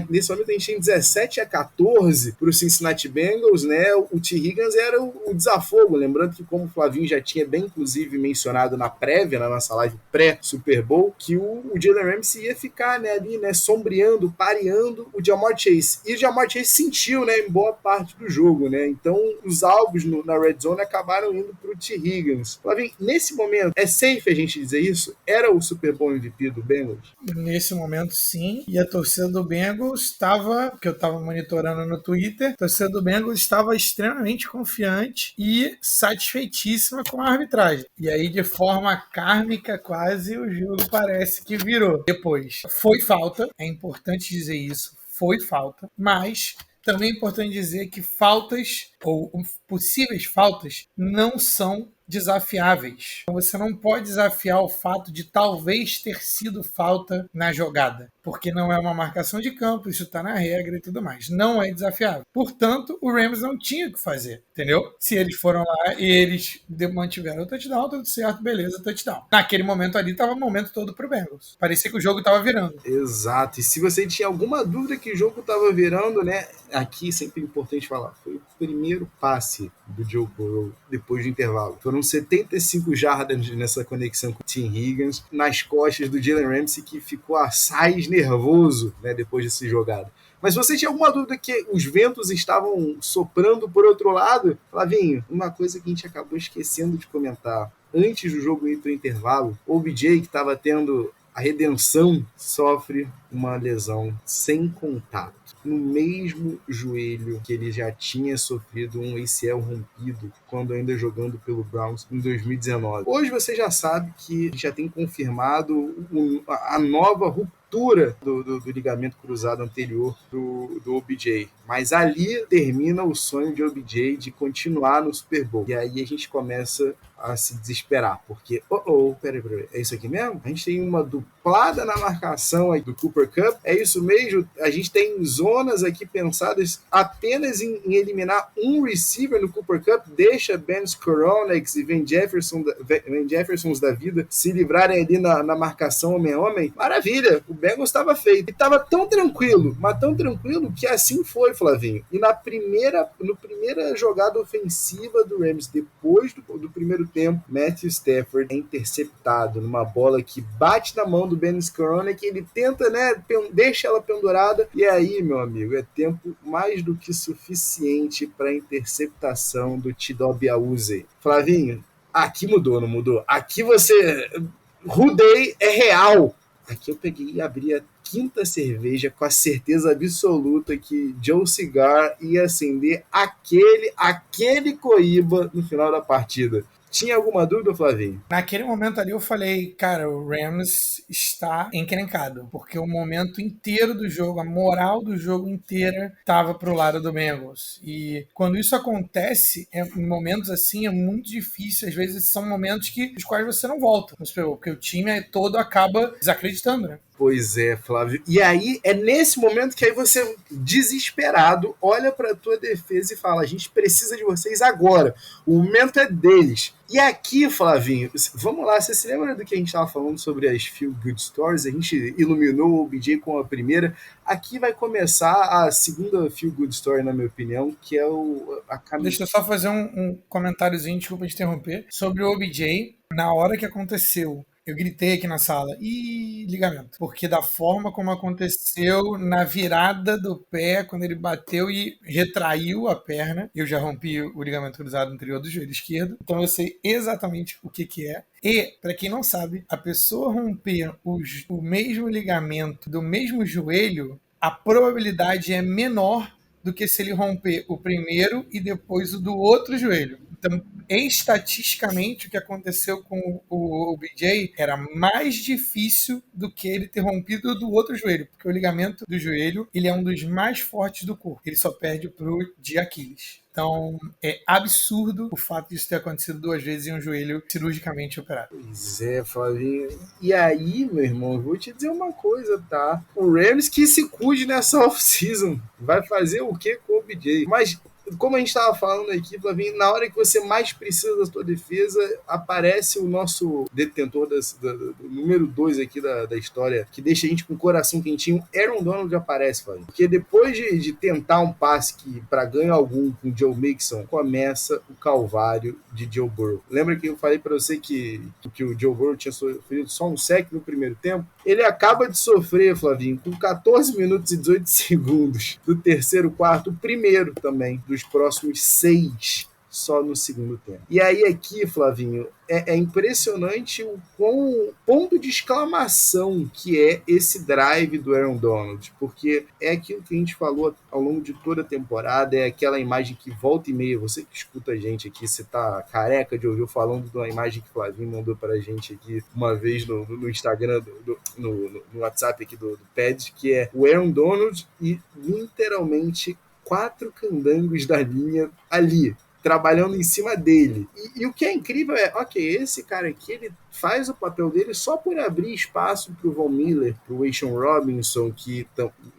Nesse momento a gente tem 17-14 para o Cincinnati Bengals, né? O T. Higgins era o desafogo. Lembrando que, como o Flavinho já tinha bem, inclusive, mencionado na prévia, na nossa live pré-Super Bowl, que o Jalen Ramsey ia ficar, né, ali, né, sombreando, pareando o Ja'Marr Chase. E o Ja'Marr Chase sentiu, né, em boa parte do jogo, né? Então, os alvos na Red Zone acabaram indo para o T. Higgins. Flavinho, nesse momento, é safe a gente dizer isso? Era o Super Bowl MVP do Bengals? Nesse momento, sim. E a torcida do Bengals estava, que eu estava monitorando no Twitter, a torcida do Bengals estava extremamente confiante e satisfeitíssima com a arbitragem. E aí, de forma kármica, quase, o jogo parece que virou. Depois, foi falta, é importante dizer isso, foi falta, mas também é importante dizer que faltas, ou possíveis faltas, não são desafiáveis. Você não pode desafiar o fato de talvez ter sido falta na jogada, porque não é uma marcação de campo, isso está na regra e tudo mais. Não é desafiável. Portanto, o Rams não tinha o que fazer, entendeu? Se eles foram lá e eles mantiveram o touchdown, tudo certo, beleza, touchdown. Naquele momento ali, estava o momento todo pro Bengals. Parecia que o jogo estava virando. Exato. E se você tinha alguma dúvida que o jogo estava virando, né? Aqui, sempre é importante falar, foi o primeiro passe do Joe Burrow depois do intervalo. Foram 75 jardas nessa conexão com o T. Higgins, nas costas do Jalen Ramsey, que ficou assaz nervoso, né, depois dessa jogada. Mas se você tinha alguma dúvida que os ventos estavam soprando por outro lado, Flavinho, uma coisa que a gente acabou esquecendo de comentar. Antes do jogo ir para o intervalo, o OBJ, que estava tendo a redenção, sofre uma lesão sem contato no mesmo joelho que ele já tinha sofrido um ACL rompido quando ainda jogando pelo Browns em 2019. Hoje você já sabe que já tem confirmado a nova ruptura do ligamento cruzado anterior do OBJ. Mas ali termina o sonho de OBJ de continuar no Super Bowl. E aí a gente começa a se desesperar, porque, peraí, é isso aqui mesmo? A gente tem uma duplada na marcação aí do Cooper Kupp, é isso mesmo? A gente tem zonas aqui pensadas apenas em eliminar um receiver no Cooper Kupp, deixa Ben Skowronek e Van Jeffersons da vida se livrarem ali na marcação homem-homem. Maravilha, o Bengals estava feito. E estava tão tranquilo, mas tão tranquilo que assim foi, Flavinho. E no primeira jogada ofensiva do Rams, depois do primeiro tempo, Matthew Stafford é interceptado numa bola que bate na mão do Ben Skowronek, ele tenta, né, deixa ela pendurada, e aí, meu amigo, é tempo mais do que suficiente para a interceptação do Chidobe Awuzie. Flavinho, aqui mudou, não mudou? Aqui você... Rudei é real. Aqui eu peguei e abri a quinta cerveja com a certeza absoluta que Joe Cigar ia acender aquele coíba no final da partida. Tinha alguma dúvida, Flavinho? Naquele momento ali eu falei, cara, o Rams está encrencado, porque o momento inteiro do jogo, a moral do jogo inteira estava pro lado do Bengals. E quando isso acontece, em momentos assim, é muito difícil, às vezes são momentos os quais você não volta no Super Bowl, porque o time todo acaba desacreditando, né? Pois é, Flávio. E aí, é nesse momento que aí você, desesperado, olha para a tua defesa e fala, a gente precisa de vocês agora. O momento é deles. E aqui, Flavinho, vamos lá, você se lembra do que a gente estava falando sobre as Feel Good Stories? A gente iluminou o OBJ com a primeira. Aqui vai começar a segunda Feel Good Story, na minha opinião, que é a camisa. Deixa eu só fazer um comentáriozinho, desculpa te interromper, sobre o OBJ. Na hora que aconteceu, eu gritei aqui na sala, ligamento. Porque da forma como aconteceu na virada do pé, quando ele bateu e retraiu a perna, eu já rompi o ligamento cruzado anterior do joelho esquerdo, então eu sei exatamente o que é. E, para quem não sabe, a pessoa romper o mesmo ligamento do mesmo joelho, a probabilidade é menor do que se ele romper o primeiro e depois o do outro joelho. Então, estatisticamente, o que aconteceu com o OBJ era mais difícil do que ele ter rompido do outro joelho, porque o ligamento do joelho ele é um dos mais fortes do corpo. Ele só perde pro de Aquiles. Então, é absurdo o fato disso ter acontecido 2 vezes em um joelho cirurgicamente operado. Pois é, Flavinho. E aí, meu irmão, eu vou te dizer uma coisa, tá? O Rams que se cuide nessa off-season. Vai fazer o que com o OBJ? Mas, como a gente estava falando aqui, Flavinho, na hora que você mais precisa da sua defesa, aparece o nosso detentor do número 2 aqui da história, que deixa a gente com o coração quentinho. Aaron Donald aparece, Flavinho. Porque depois de tentar um passe para ganho algum com o Joe Mixon, começa o calvário de Joe Burrow. Lembra que eu falei para você que o Joe Burrow tinha sofrido só um sec no primeiro tempo? Ele acaba de sofrer, Flavinho, com 14 minutos e 18 segundos do terceiro quarto, o primeiro também, dos próximos 6 só no segundo tempo. E aí aqui, Flavinho, é impressionante o quão ponto de exclamação que é esse drive do Aaron Donald, porque é aquilo que a gente falou ao longo de toda a temporada, é aquela imagem que volta e meia, você que escuta a gente aqui, você tá careca de ouvir falando de uma imagem que o Flavinho mandou pra gente aqui uma vez no Instagram, no WhatsApp aqui do PED, que é o Aaron Donald e literalmente 4 candangos da linha ali, trabalhando em cima dele. E o que é incrível é, esse cara aqui, ele faz o papel dele só por abrir espaço pro Von Miller, pro Aishan Robinson, que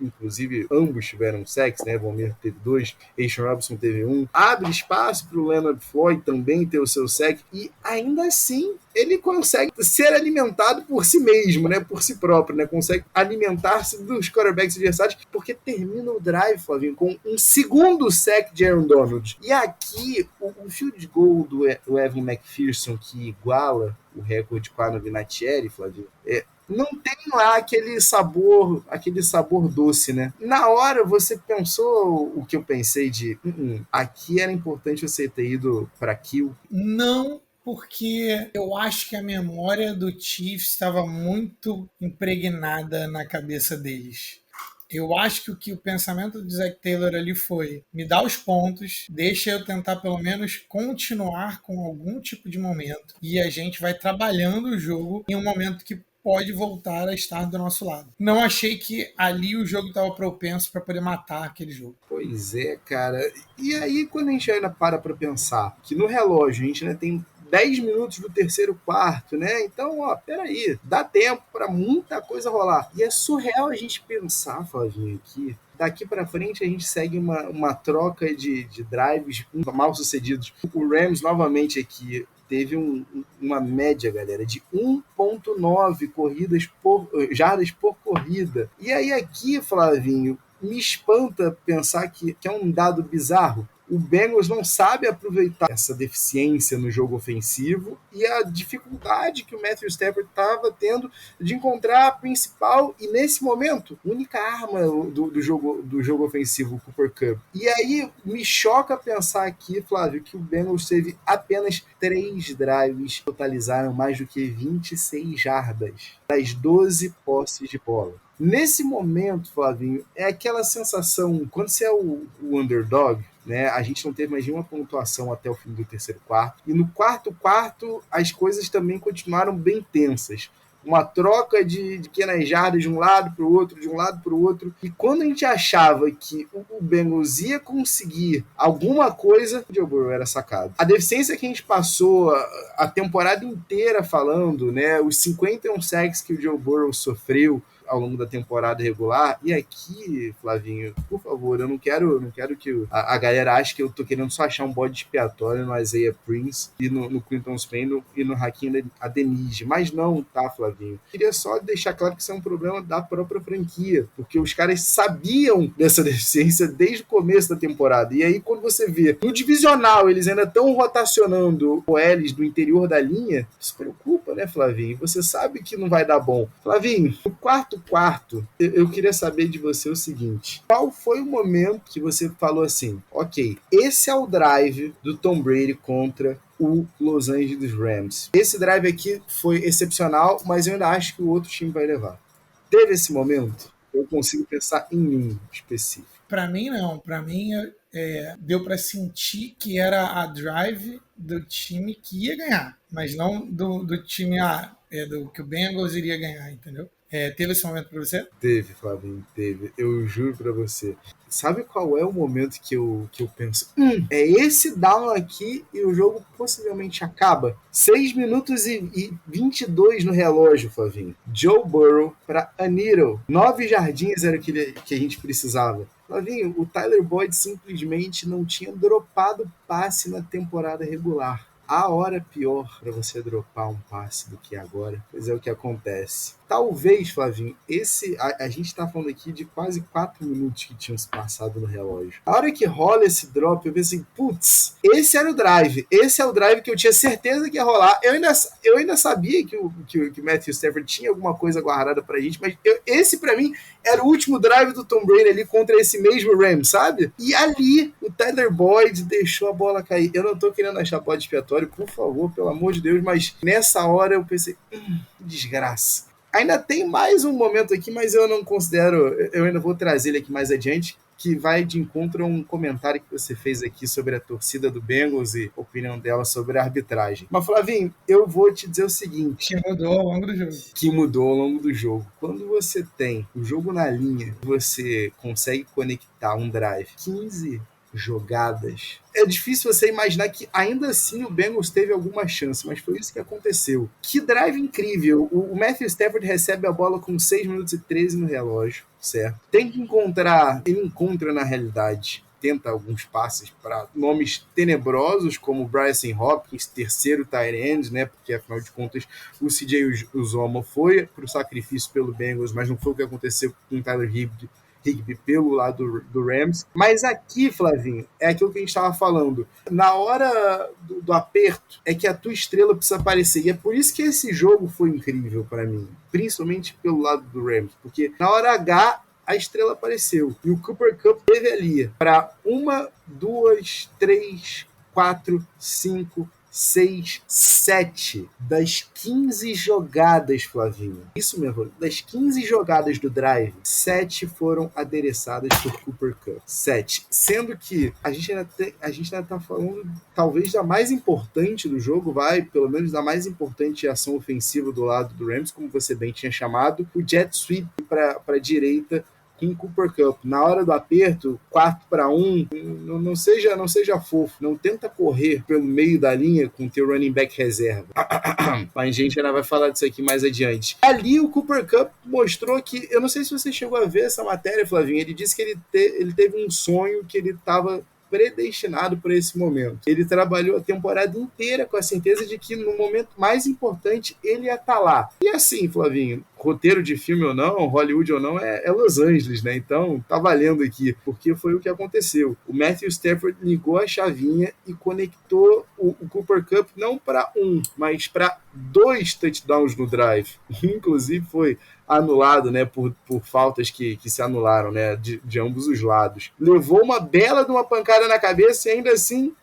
inclusive ambos tiveram sacks, né? Von Miller teve 2, Aishan Robinson teve 1. Abre espaço pro Leonard Floyd também ter o seu sack, e ainda assim ele consegue ser alimentado por si mesmo, né? Por si próprio, né? Consegue alimentar-se dos quarterbacks adversários, porque termina o drive, Flavinho, com um segundo sack de Aaron Donald. E aqui, o field goal do Evan McPherson, que iguala o recorde com a Vinatieri, Flavinho, não tem lá aquele sabor doce, né? Na hora você pensou o que eu pensei de aqui era importante você ter ido para kill? Não, porque eu acho que a memória do Chiefs estava muito impregnada na cabeça deles. Eu acho que o pensamento do Zac Taylor ali foi: me dá os pontos, deixa eu tentar pelo menos continuar com algum tipo de momento, e a gente vai trabalhando o jogo em um momento que pode voltar a estar do nosso lado. Não achei que ali o jogo estava propenso para poder matar aquele jogo. Pois é, cara. E aí, quando a gente ainda para pensar que no relógio a gente ainda tem 10 minutos do terceiro quarto, né? Então, peraí, dá tempo para muita coisa rolar. E é surreal a gente pensar, Flavinho, que daqui para frente a gente segue uma troca de drives mal sucedidos. O Rams novamente aqui teve uma média, galera, de 1.9 jardas por corrida. E aí aqui, Flavinho, me espanta pensar que é um dado bizarro. O Bengals não sabe aproveitar essa deficiência no jogo ofensivo e a dificuldade que o Matthew Stafford estava tendo de encontrar a principal e, nesse momento, única arma do jogo ofensivo, o Cooper Kupp. E aí me choca pensar aqui, Flávio, que o Bengals teve apenas 3 drives, totalizaram mais do que 26 jardas das 12 posses de bola. Nesse momento, Flavinho, é aquela sensação, quando você é o underdog, né, a gente não teve mais nenhuma pontuação até o fim do terceiro quarto, e no quarto as coisas também continuaram bem tensas. Uma troca de pequenas jardas de um lado para o outro, e quando a gente achava que o Bengals ia conseguir alguma coisa, o Joe Burrow era sacado. A deficiência que a gente passou a temporada inteira falando, né, os 51 sacks que o Joe Burrow sofreu ao longo da temporada regular, e aqui, Flavinho, por favor, eu não quero que a galera ache que eu tô querendo só achar um bode expiatório no Isaiah Prince e no Quinton Spain e no Hakeem Adeniji, mas não, tá, Flavinho? Queria só deixar claro que isso é um problema da própria franquia, porque os caras sabiam dessa deficiência desde o começo da temporada, e aí quando você vê no divisional eles ainda estão rotacionando OLs do interior da linha, isso preocupa, né, Flavinho? Você sabe que não vai dar bom. Flavinho, no quarto, eu queria saber de você o seguinte: qual foi o momento que você falou assim, ok, esse é o drive do Tom Brady contra o Los Angeles Rams. Esse drive aqui foi excepcional, mas eu ainda acho que o outro time vai levar. Teve esse momento? Eu consigo pensar em um específico. Para mim, não. Para mim, deu para sentir que era a drive do time que ia ganhar, mas não do time do que o Bengals iria ganhar, entendeu? Teve esse momento pra você? Teve, Flavinho, teve. Eu juro pra você. Sabe qual é o momento que eu penso? É esse down aqui e o jogo possivelmente acaba. 6 minutos e 22 no relógio, Flavinho. Joe Burrow pra Anito. 9 jardins era o que a gente precisava. Flavinho, o Tyler Boyd simplesmente não tinha dropado passe na temporada regular. A hora pior para você dropar um passe do que agora, pois é o que acontece. Talvez, Flavinho, a gente tá falando aqui de quase 4 minutos que tinham se passado no relógio. A hora que rola esse drop, eu pensei, putz, esse era o drive. Esse é o drive que eu tinha certeza que ia rolar. Eu ainda sabia que o Matthew Stafford tinha alguma coisa guardada pra gente, mas esse pra mim era o último drive do Tom Brady ali contra esse mesmo Rams, sabe? E ali o Tyler Boyd deixou a bola cair. Eu não tô querendo achar bode expiatório, por favor, pelo amor de Deus, mas nessa hora eu pensei, desgraça. Ainda tem mais um momento aqui, mas eu não considero, eu ainda vou trazer ele aqui mais adiante, que vai de encontro a um comentário que você fez aqui sobre a torcida do Bengals e a opinião dela sobre a arbitragem. Mas, Flavinho, eu vou te dizer o seguinte. Que mudou ao longo do jogo. Que mudou ao longo do jogo. Quando você tem o jogo na linha, você consegue conectar um drive 15 jogadas. É difícil você imaginar que ainda assim o Bengals teve alguma chance, mas foi isso que aconteceu. Que drive incrível. O Matthew Stafford recebe a bola com 6 minutos e 13 no relógio, certo? Tem que encontrar, ele encontra na realidade, tenta alguns passes para nomes tenebrosos como Bryson Hopkins, terceiro tight end, né? Porque afinal de contas o CJ Uzomah foi pro sacrifício pelo Bengals, mas não foi o que aconteceu com o Tyler Higbee pelo lado do Rams. Mas aqui, Flavinho, é aquilo que a gente estava falando. Na hora do aperto, é que a tua estrela precisa aparecer. E é por isso que esse jogo foi incrível para mim. Principalmente pelo lado do Rams. Porque na hora H, a estrela apareceu. E o Cooper Kupp teve ali para 1, 2, 3, 4, 5, 7 das 15 jogadas, Flavinho. Isso mesmo, das 15 jogadas do drive, 7 foram adereçadas por Cooper Kupp. 7. Sendo que a gente ainda tá falando, talvez, da mais importante do jogo, pelo menos da mais importante ação ofensiva do lado do Rams, como você bem tinha chamado, o jet sweep para a direita com Cooper Kupp. Na hora do aperto, 4-1, não seja fofo, não tenta correr pelo meio da linha com o teu running back reserva. A gente ainda vai falar disso aqui mais adiante. Ali o Cooper Kupp mostrou que, eu não sei se você chegou a ver essa matéria, Flavinho, ele disse que ele teve um sonho que ele estava predestinado para esse momento. Ele trabalhou a temporada inteira com a certeza de que no momento mais importante ele ia estar lá. E assim, Flavinho, roteiro de filme ou não, Hollywood ou não, é Los Angeles, né? Então tá valendo aqui, porque foi o que aconteceu. O Matthew Stafford ligou a chavinha e conectou o Cooper Kupp não para mas para 2 touchdowns no drive. Inclusive foi anulado, né, por faltas que se anularam, né, de ambos os lados. Levou uma bela de uma pancada na cabeça e ainda assim,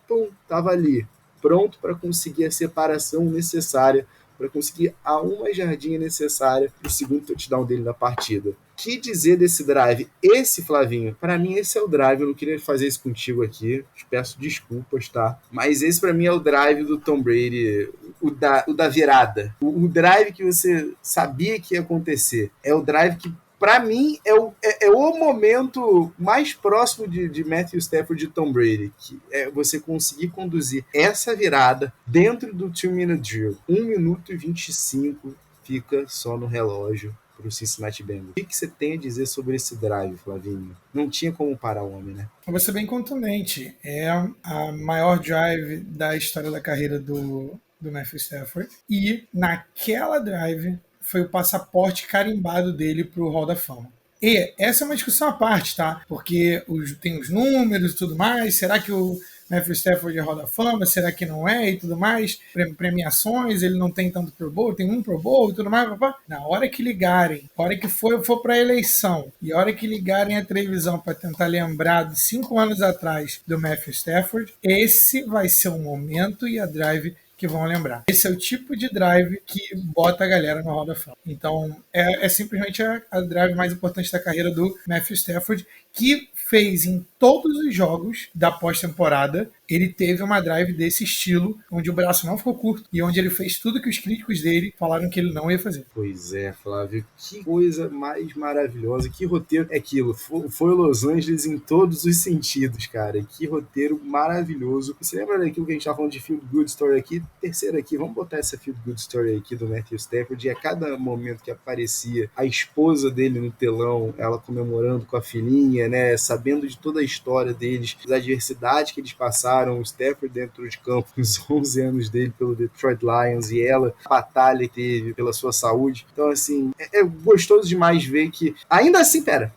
tava ali, pronto para conseguir a separação necessária, para conseguir a uma jardinha necessária para o segundo touchdown dele na partida. Que dizer desse drive? Esse, Flavinho, para mim esse é o drive, eu não queria fazer isso contigo aqui, te peço desculpas, tá? Mas esse para mim é o drive do Tom Brady, o da virada. O drive que você sabia que ia acontecer. É o drive que, para mim, é o momento mais próximo de Matthew Stafford e Tom Brady, que é você conseguir conduzir essa virada dentro do 2-minute drill. 1 minuto e 25 fica só no relógio para o Cincinnati Bengals. O que você tem a dizer sobre esse drive, Flavinho? Não tinha como parar o homem, né? Vou ser bem contundente. É a maior drive da história da carreira do Matthew Stafford. E naquela drive foi o passaporte carimbado dele para o Hall da Fama. E essa é uma discussão à parte, tá? Porque tem os números e tudo mais. Será que o Matthew Stafford é Hall da Fama? Será que não é? E tudo mais. Premiações, ele não tem tanto Pro Bowl, tem um Pro Bowl e tudo mais. Papá. Na hora que ligarem, na hora que for para a eleição, e a hora que ligarem a televisão para tentar lembrar de 5 anos atrás do Matthew Stafford, esse vai ser o momento e a drive que vão lembrar. Esse é o tipo de drive que bota a galera no Hall da Fama. Então, é simplesmente a drive mais importante da carreira do Matthew Stafford, que fez em todos os jogos da pós-temporada, ele teve uma drive desse estilo, onde o braço não ficou curto e onde ele fez tudo que os críticos dele falaram que ele não ia fazer. Pois é, Flávio, que coisa mais maravilhosa, que roteiro é aquilo, foi Los Angeles em todos os sentidos, cara, que roteiro maravilhoso. Você lembra daquilo que a gente tava falando de Feel Good Story aqui? Terceira aqui, vamos botar essa Feel Good Story aqui do Matthew Stafford, e a cada momento que aparecia a esposa dele no telão, ela comemorando com a filhinha, né, sabendo de toda a história deles, das adversidades que eles passaram, o Stafford dentro de campo, os 11 anos dele pelo Detroit Lions e ela, a batalha que teve pela sua saúde. Então, assim, é gostoso demais ver que... Ainda assim, pera.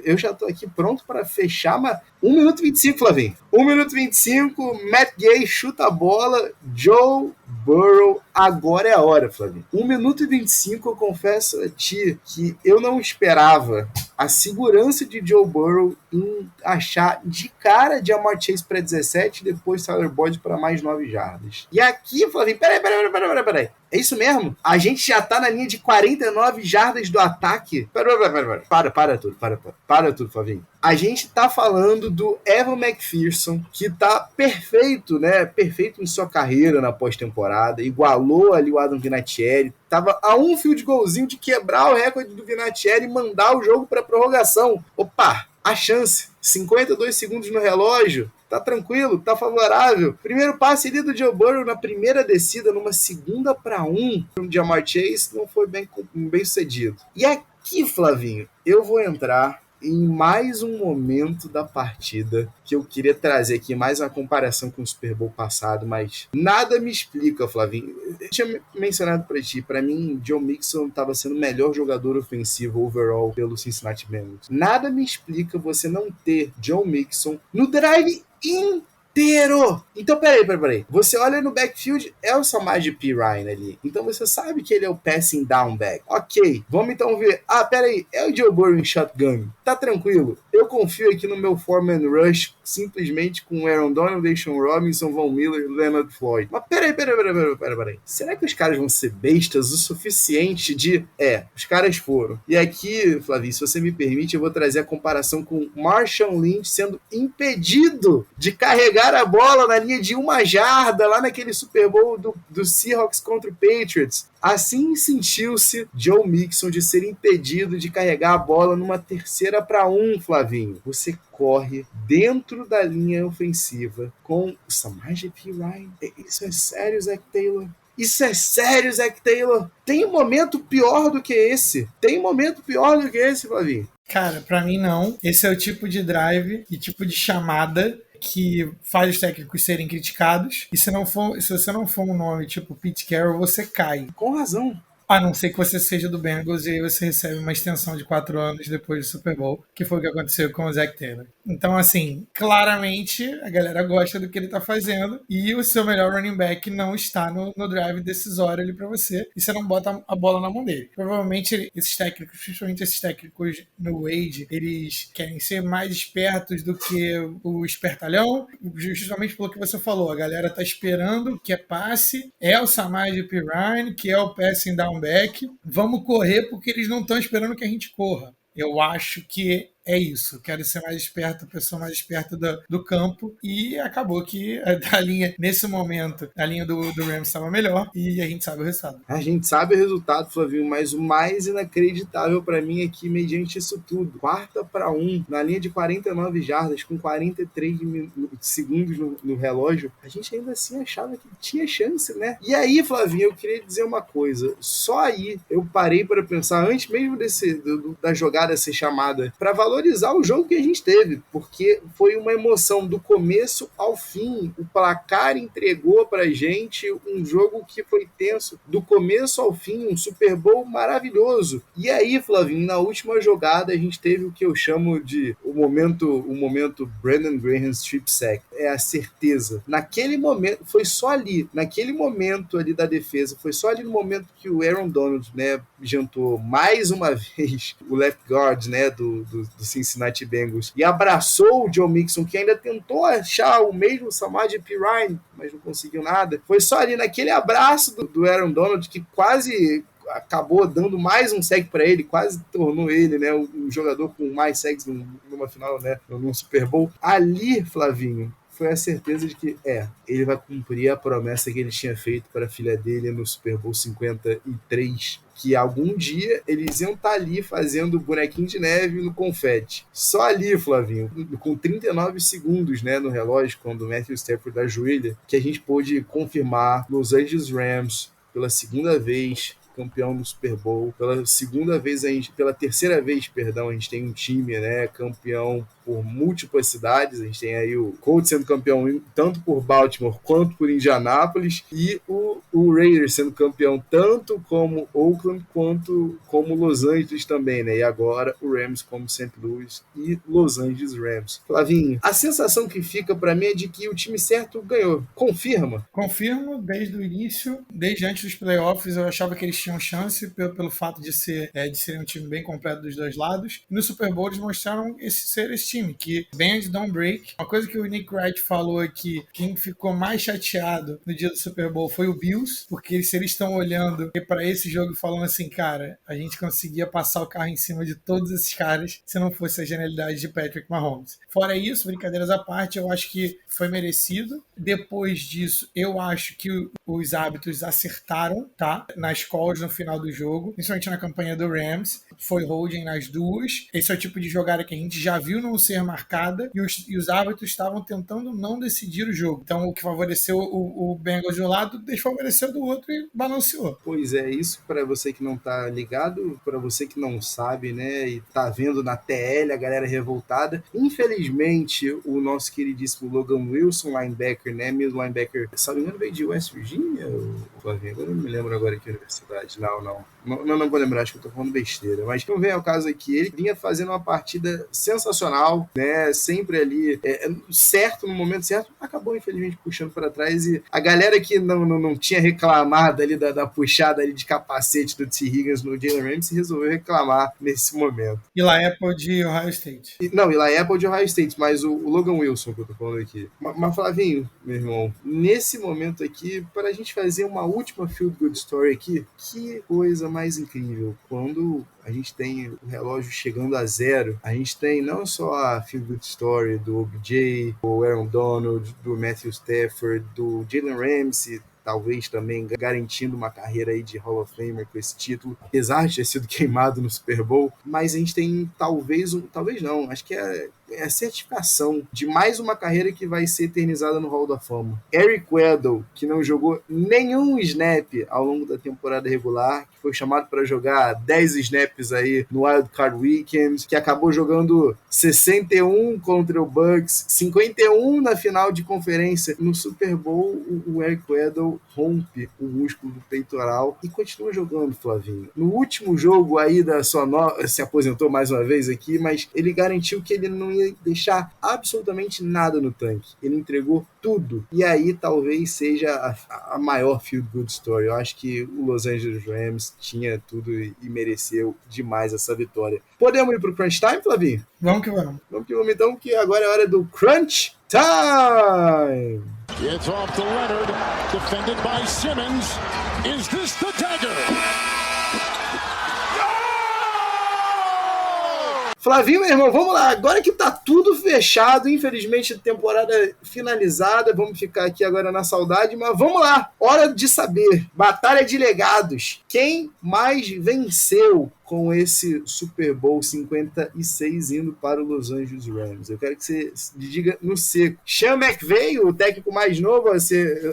Eu já tô aqui pronto para fechar, mas 1 minuto e 25, Flavinho. 1 minuto e 25, Matt Gay chuta a bola, Joe Burrow, agora é a hora, Flavinho. 1 minuto e 25, eu confesso a ti que eu não esperava a segurança de Joe Burrow em achar de cara Ja'Marr Chase para 17 e depois Tyler Boyd para mais 9 jardas. E aqui, Flavinho, peraí. É isso mesmo? A gente já tá na linha de 49 jardas do ataque? Para tudo, Flavinho. A gente tá falando do Evan McPherson, que tá perfeito, né? Perfeito em sua carreira na pós-temporada. Igualou ali o Adam Vinatieri. Tava a um field goalzinho de quebrar o recorde do Vinatieri e mandar o jogo pra prorrogação. Opa, a chance. 52 segundos no relógio. Tá tranquilo, tá favorável. Primeiro passe ali do Joe Burrow na primeira descida, numa 2-1. O Ja'Marr Chase não foi bem sucedido. E aqui, Flavinho, eu vou entrar em mais um momento da partida que eu queria trazer aqui, mais uma comparação com o Super Bowl passado, mas nada me explica, Flavinho. Eu tinha mencionado pra ti, pra mim, Joe Mixon estava sendo o melhor jogador ofensivo overall pelo Cincinnati Bengals. Nada me explica você não ter Joe Mixon no drive inteiro certeiro. Então, peraí. Você olha no backfield, é o Samaje Perine ali. Então você sabe que ele é o passing down back. Ok, vamos então ver. Peraí, é o Joe Burrow em shotgun. Tá tranquilo. Eu confio aqui no meu foreman rush, simplesmente com Aaron Donald, Deshaun Robinson, Von Miller, Leonard Floyd. Mas peraí. Será que os caras vão ser bestas o suficiente de... os caras foram. E aqui, Flavinho, se você me permite, eu vou trazer a comparação com Marshawn Lynch sendo impedido de carregar a bola na linha de 1 jarda lá naquele Super Bowl do Seahawks contra o Patriots. Assim sentiu-se Joe Mixon de ser impedido de carregar a bola numa 3ª para 1, Flavinho. Você corre dentro da linha ofensiva com o Samaje Perine. Isso é sério, Zac Taylor? Isso é sério, Zac Taylor? Tem um momento pior do que esse? Flavinho? Cara, pra mim não. Esse é o tipo de drive e tipo de chamada que faz os técnicos serem criticados. E se você não for um nome tipo Pete Carroll, você cai. Com razão. A não ser que você seja do Bengals e aí você recebe uma extensão de 4 anos depois do Super Bowl, que foi o que aconteceu com o Zac Taylor. Então, assim, claramente a galera gosta do que ele tá fazendo e o seu melhor running back não está no drive decisório ali pra você e você não bota a bola na mão dele. Provavelmente esses técnicos, principalmente esses técnicos no Wade, eles querem ser mais espertos do que o espertalhão, justamente pelo que você falou. A galera tá esperando que é passe, é o Samaje Perine, que é o passing down back. Vamos correr porque eles não estão esperando que a gente corra. Eu acho que é isso. Quero ser mais esperto, a pessoa mais esperta do campo. E acabou que a linha, nesse momento, a linha do Rams estava melhor e a gente sabe o resultado. A gente sabe o resultado, Flavinho, mas o mais inacreditável para mim é que, mediante isso tudo, 4ª para 1, na linha de 49 jardas, com 43 segundos no relógio, a gente ainda assim achava que tinha chance, né? E aí, Flavinho, eu queria dizer uma coisa. Só aí eu parei para pensar, antes mesmo da jogada ser chamada, para valorizar o jogo que a gente teve, porque foi uma emoção do começo ao fim. O placar entregou pra gente um jogo que foi tenso do começo ao fim, um Super Bowl maravilhoso. E aí, Flavinho, na última jogada a gente teve o que eu chamo de o momento Brandon Graham strip sack. É a certeza. Naquele momento, foi só ali, naquele momento ali da defesa, foi só ali no momento que o Aaron Donald, né, jantou mais uma vez o left guard, né, do Cincinnati Bengals e abraçou o Joe Mixon, que ainda tentou achar o mesmo Samaje Perine, mas não conseguiu nada. Foi só ali naquele abraço do Aaron Donald que quase acabou dando mais um sack para ele, quase tornou ele, né, um jogador com mais sacks numa final, né, num Super Bowl. Ali, Flavinho, foi a certeza de que ele vai cumprir a promessa que ele tinha feito para a filha dele no Super Bowl 53, que algum dia eles iam estar ali fazendo bonequinho de neve no confete. Só ali, Flavinho, com 39 segundos, né, no relógio, quando o Matthew Stafford ajoelha, que a gente pôde confirmar Los Angeles Rams pela segunda vez campeão no Super Bowl. Pela terceira vez, a gente tem um time, né, campeão por múltiplas cidades. A gente tem aí o Colts sendo campeão tanto por Baltimore quanto por Indianápolis, e o Raiders sendo campeão tanto como Oakland quanto como Los Angeles também, né? E agora o Rams como St. Louis e Los Angeles Rams. Flavinho, a sensação que fica para mim é de que o time certo ganhou. Confirma? Confirmo, desde o início, desde antes dos playoffs, eu achava que eles tinham chance pelo fato de ser um time bem completo dos dois lados. E no Super Bowl eles mostraram ser esse time, que bend, don't break. Uma coisa que o Nick Wright falou é que quem ficou mais chateado no dia do Super Bowl foi o Bills, porque se eles estão olhando para esse jogo e falando assim, cara, a gente conseguia passar o carro em cima de todos esses caras se não fosse a genialidade de Patrick Mahomes. Fora isso, brincadeiras à parte, eu acho que foi merecido. Depois disso, eu acho que os árbitros acertaram, tá? Nas calls no final do jogo, principalmente na campanha do Rams. Foi holding nas duas. Esse é o tipo de jogada que a gente já viu não ser marcada e os árbitros estavam tentando não decidir o jogo. Então, o que favoreceu o Bengals de um lado, desfavoreceu do outro e balanceou. Pois é, isso para você que não tá ligado, para você que não sabe, né, e tá vendo na TL a galera revoltada. Infelizmente, o nosso queridíssimo Logan Wilson, linebacker, né, middle linebacker, se não me engano, veio de West Virginia, ou Flamengo, eu não me lembro agora que universidade. Não vou lembrar, acho que eu tô falando besteira. Mas não vem ao caso aqui. Ele vinha fazendo uma partida sensacional, né? Sempre ali certo, no momento certo, acabou infelizmente puxando para trás, e a galera que não tinha reclamado ali da puxada ali de capacete do T. Higgins no Jalen Ramsey resolveu reclamar nesse momento. Eli Apple de Ohio State. Eli Apple de Ohio State, mas o Logan Wilson que eu tô falando aqui. Mas Flavinho, meu irmão, nesse momento aqui, para a gente fazer uma última Field Good Story aqui, que coisa mais incrível. Quando a gente tem o relógio chegando a 0, a gente tem não só a Feel Good Story do OBJ, do Aaron Donald, do Matthew Stafford, do Jalen Ramsey, talvez também garantindo uma carreira aí de Hall of Famer com esse título, apesar de ter sido queimado no Super Bowl, mas a gente tem talvez não, acho que é a certificação de mais uma carreira que vai ser eternizada no Hall da Fama. Eric Weddle, que não jogou nenhum snap ao longo da temporada regular, que foi chamado para jogar 10 snaps aí no Wild Card Weekend, que acabou jogando 61 contra o Bucks, 51 na final de conferência. No Super Bowl, o Eric Weddle rompe o músculo do peitoral e continua jogando, Flavinho. No último jogo aí da sua se aposentou mais uma vez aqui, mas ele garantiu que ele não ia deixar absolutamente nada no tanque. Ele entregou tudo. E aí talvez seja a maior Field Good Story. Eu acho que o Los Angeles Rams tinha tudo e mereceu demais essa vitória. Podemos ir pro Crunch Time, Flavinho? Vamos que vamos. Vamos que vamos então, que agora é hora do Crunch Time! It's off to Leonard, defended by Simmons. Is this the dagger? Flavinho, meu irmão, vamos lá. Agora que tá tudo fechado, infelizmente, temporada finalizada, vamos ficar aqui agora na saudade, mas vamos lá. Hora de saber. Batalha de legados. Quem mais venceu com esse Super Bowl 56 indo para o Los Angeles Rams? Eu quero que você diga no seco. Sean McVay, o técnico mais novo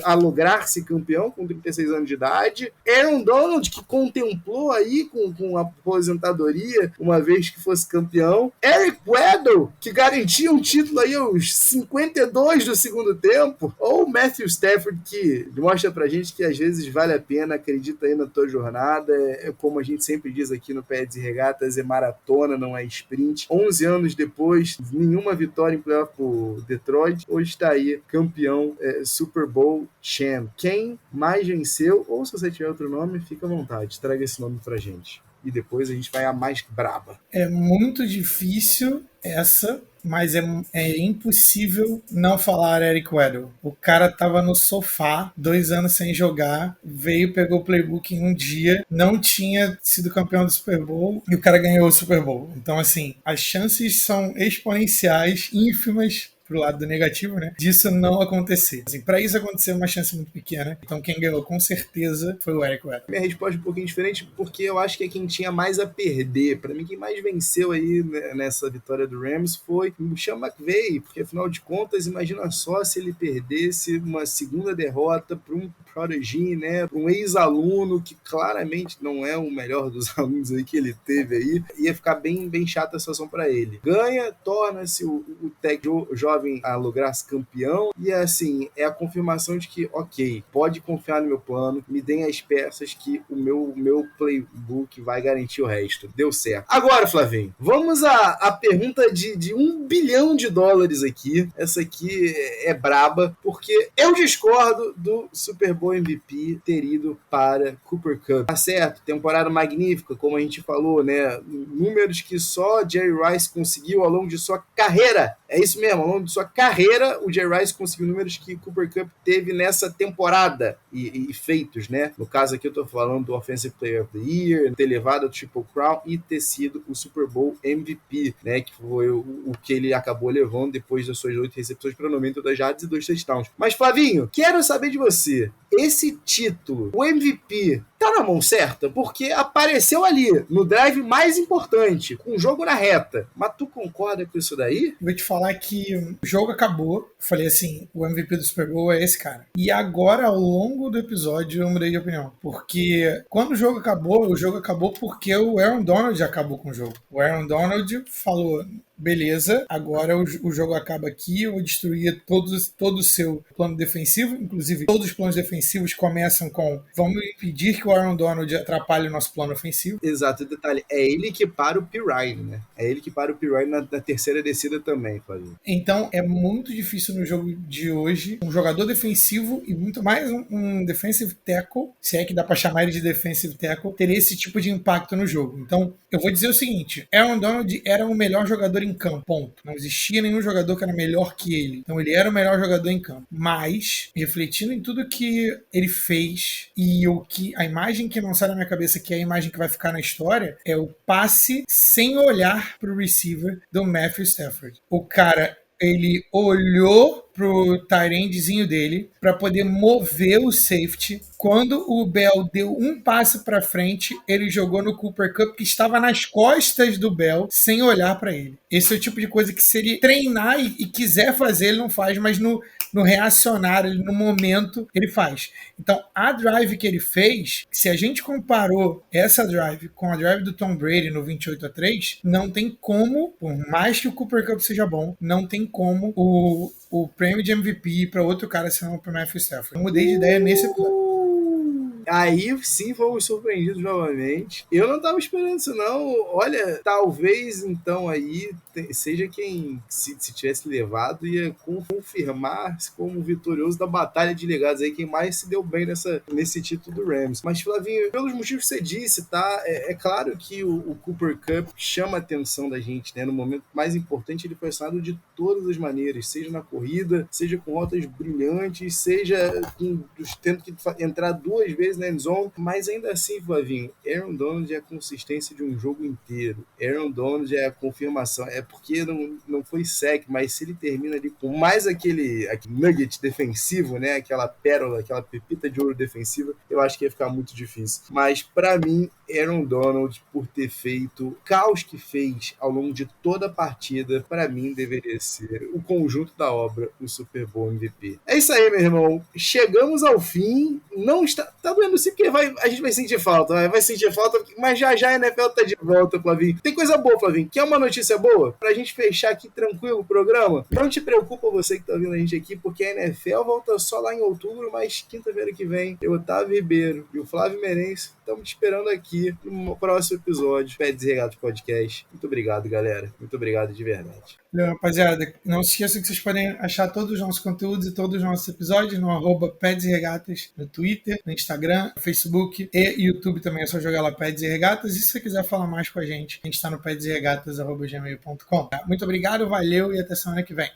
a lograr-se campeão com 36 anos de idade. Aaron Donald, que contemplou aí com a aposentadoria, uma vez que fosse campeão. Eric Weddle, que garantia um título aí aos 52 do segundo tempo. Ou Matthew Stafford, que mostra pra gente que às vezes vale a pena, acredita aí na tua jornada. É como a gente sempre diz aqui no Pads e Regatas, é maratona, não é sprint. 11 anos depois, nenhuma vitória em playoff por Detroit. Hoje está aí, campeão, Super Bowl champ. Quem mais venceu, ou se você tiver outro nome, fica à vontade, traga esse nome pra gente. E depois a gente vai a mais braba. É muito difícil essa, mas é impossível não falar Eric Weddle. O cara tava no sofá, 2 anos sem jogar, veio, pegou o playbook em um dia, não tinha sido campeão do Super Bowl e o cara ganhou o Super Bowl. Então, assim, as chances são exponenciais, ínfimas, pro lado negativo, né? Disso não acontecer. Assim, para isso acontecer é uma chance muito pequena. Então quem ganhou com certeza foi o Eric Weddle. Minha resposta é um pouquinho diferente, porque eu acho que é quem tinha mais a perder. Para mim, quem mais venceu aí nessa vitória do Rams foi o Sean McVay, porque afinal de contas, imagina só se ele perdesse uma segunda derrota para um prodigy, né? Um ex-aluno que claramente não é o melhor dos alunos aí que ele teve aí. Ia ficar bem, bem chata a situação para ele. Ganha, torna-se o técnico jovem a lograr-se campeão, e assim, é a confirmação de que, ok, pode confiar no meu plano, me deem as peças que o meu playbook vai garantir o resto. Deu certo. Agora, Flavinho, vamos à pergunta de $1 bilhão aqui. Essa aqui é braba, porque eu discordo do Super Bowl MVP ter ido para Cooper Kupp. Tá certo, temporada magnífica, como a gente falou, né? Números que só Jerry Rice conseguiu ao longo de sua carreira. É isso mesmo, ao longo de sua carreira, o Jerry Rice conseguiu números que Cooper Kupp teve nessa temporada e feitos, né? No caso aqui eu tô falando do Offensive Player of the Year, ter levado o Triple Crown e ter sido o Super Bowl MVP, né? Que foi o que ele acabou levando depois das suas 8 recepções para 92 yards e 2 touchdowns. Mas, Flavinho, quero saber de você, esse título, o MVP, tá na mão certa? Porque apareceu ali, no drive mais importante, com o jogo na reta. Mas tu concorda com isso daí? Vou te falar que o jogo acabou. Falei assim, o MVP do Super Bowl é esse cara. E agora, ao longo do episódio, eu mudei de opinião. Porque quando o jogo acabou porque o Aaron Donald acabou com o jogo. O Aaron Donald falou, beleza, agora o jogo acaba aqui, eu vou destruir todo o seu plano defensivo, inclusive todos os planos defensivos começam com vamos impedir que o Aaron Donald atrapalhe o nosso plano ofensivo. Exato, detalhe, é ele que para o Pirine, né? É ele que para o Pirine na terceira descida também, Flavinho. Então é muito difícil no jogo de hoje um jogador defensivo e muito mais um defensive tackle, se é que dá para chamar ele de defensive tackle, ter esse tipo de impacto no jogo. Então eu vou dizer o seguinte, Aaron Donald era o melhor jogador em campo, ponto. Não existia nenhum jogador que era melhor que ele. Então ele era o melhor jogador em campo. Mas, refletindo em tudo que ele fez e a imagem que não sai da minha cabeça, que é a imagem que vai ficar na história, é o passe sem olhar pro receiver do Matthew Stafford. O cara, ele olhou pro tight endzinho dele para poder mover o safety. Quando o Bell deu um passe para frente, ele jogou no Cooper Kupp, que estava nas costas do Bell, sem olhar para ele. Esse é o tipo de coisa que se ele treinar e quiser fazer, ele não faz, mas no reacionário, no momento, ele faz. Então, a drive que ele fez, se a gente comparou essa drive com a drive do Tom Brady no 28-3, não tem como, por mais que o Cooper Kupp seja bom, não tem como o prêmio de MVP para outro cara senão para o Matthew Stafford. Eu mudei de ideia nesse episódio. Aí sim fomos surpreendidos novamente. Eu não tava esperando isso, não. Olha, talvez então aí seja quem, se tivesse levado, ia confirmar-se como vitorioso da batalha de legados aí, quem mais se deu bem nesse título do Rams. Mas, Flavinho, pelos motivos que você disse, tá? É claro que o Cooper Kupp chama a atenção da gente, né? No momento mais importante, ele foi acionado de todas as maneiras, seja na corrida, seja com rotas brilhantes, seja tendo que entrar 2 vezes na endzone, mas ainda assim, Flavinho, Aaron Donald é a consistência de um jogo inteiro. Aaron Donald é a confirmação. É porque não foi sec, mas se ele termina ali com mais aquele nugget defensivo, né? Aquela pérola, aquela pepita de ouro defensiva, eu acho que ia ficar muito difícil. Mas pra mim, Aaron Donald, por ter feito o caos que fez ao longo de toda a partida, pra mim deveria ser o conjunto da obra, o Super Bowl MVP. É isso aí, meu irmão. Chegamos ao fim. Não está doendo sim, porque a gente vai sentir falta, vai sentir falta, mas já a NFL tá de volta, Flavinho. Tem coisa boa, Flavinho. Quer uma notícia boa? Pra gente fechar aqui tranquilo o programa? Não te preocupa você que tá ouvindo a gente aqui, porque a NFL volta só lá em outubro, mas quinta-feira que vem, eu, Otávio Ribeiro e o Flávio Merencio estamos te esperando aqui no próximo episódio Pets e Regatas Podcast. Muito obrigado, galera. Muito obrigado de verdade. Valeu, rapaziada. Não se esqueçam que vocês podem achar todos os nossos conteúdos e todos os nossos episódios no @Pets e Regatas, no Twitter, no Instagram, no Facebook e YouTube também. É só jogar lá Pets e Regatas. E se você quiser falar mais com a gente está no petsregatas@gmail.com. Muito obrigado, valeu e até semana que vem.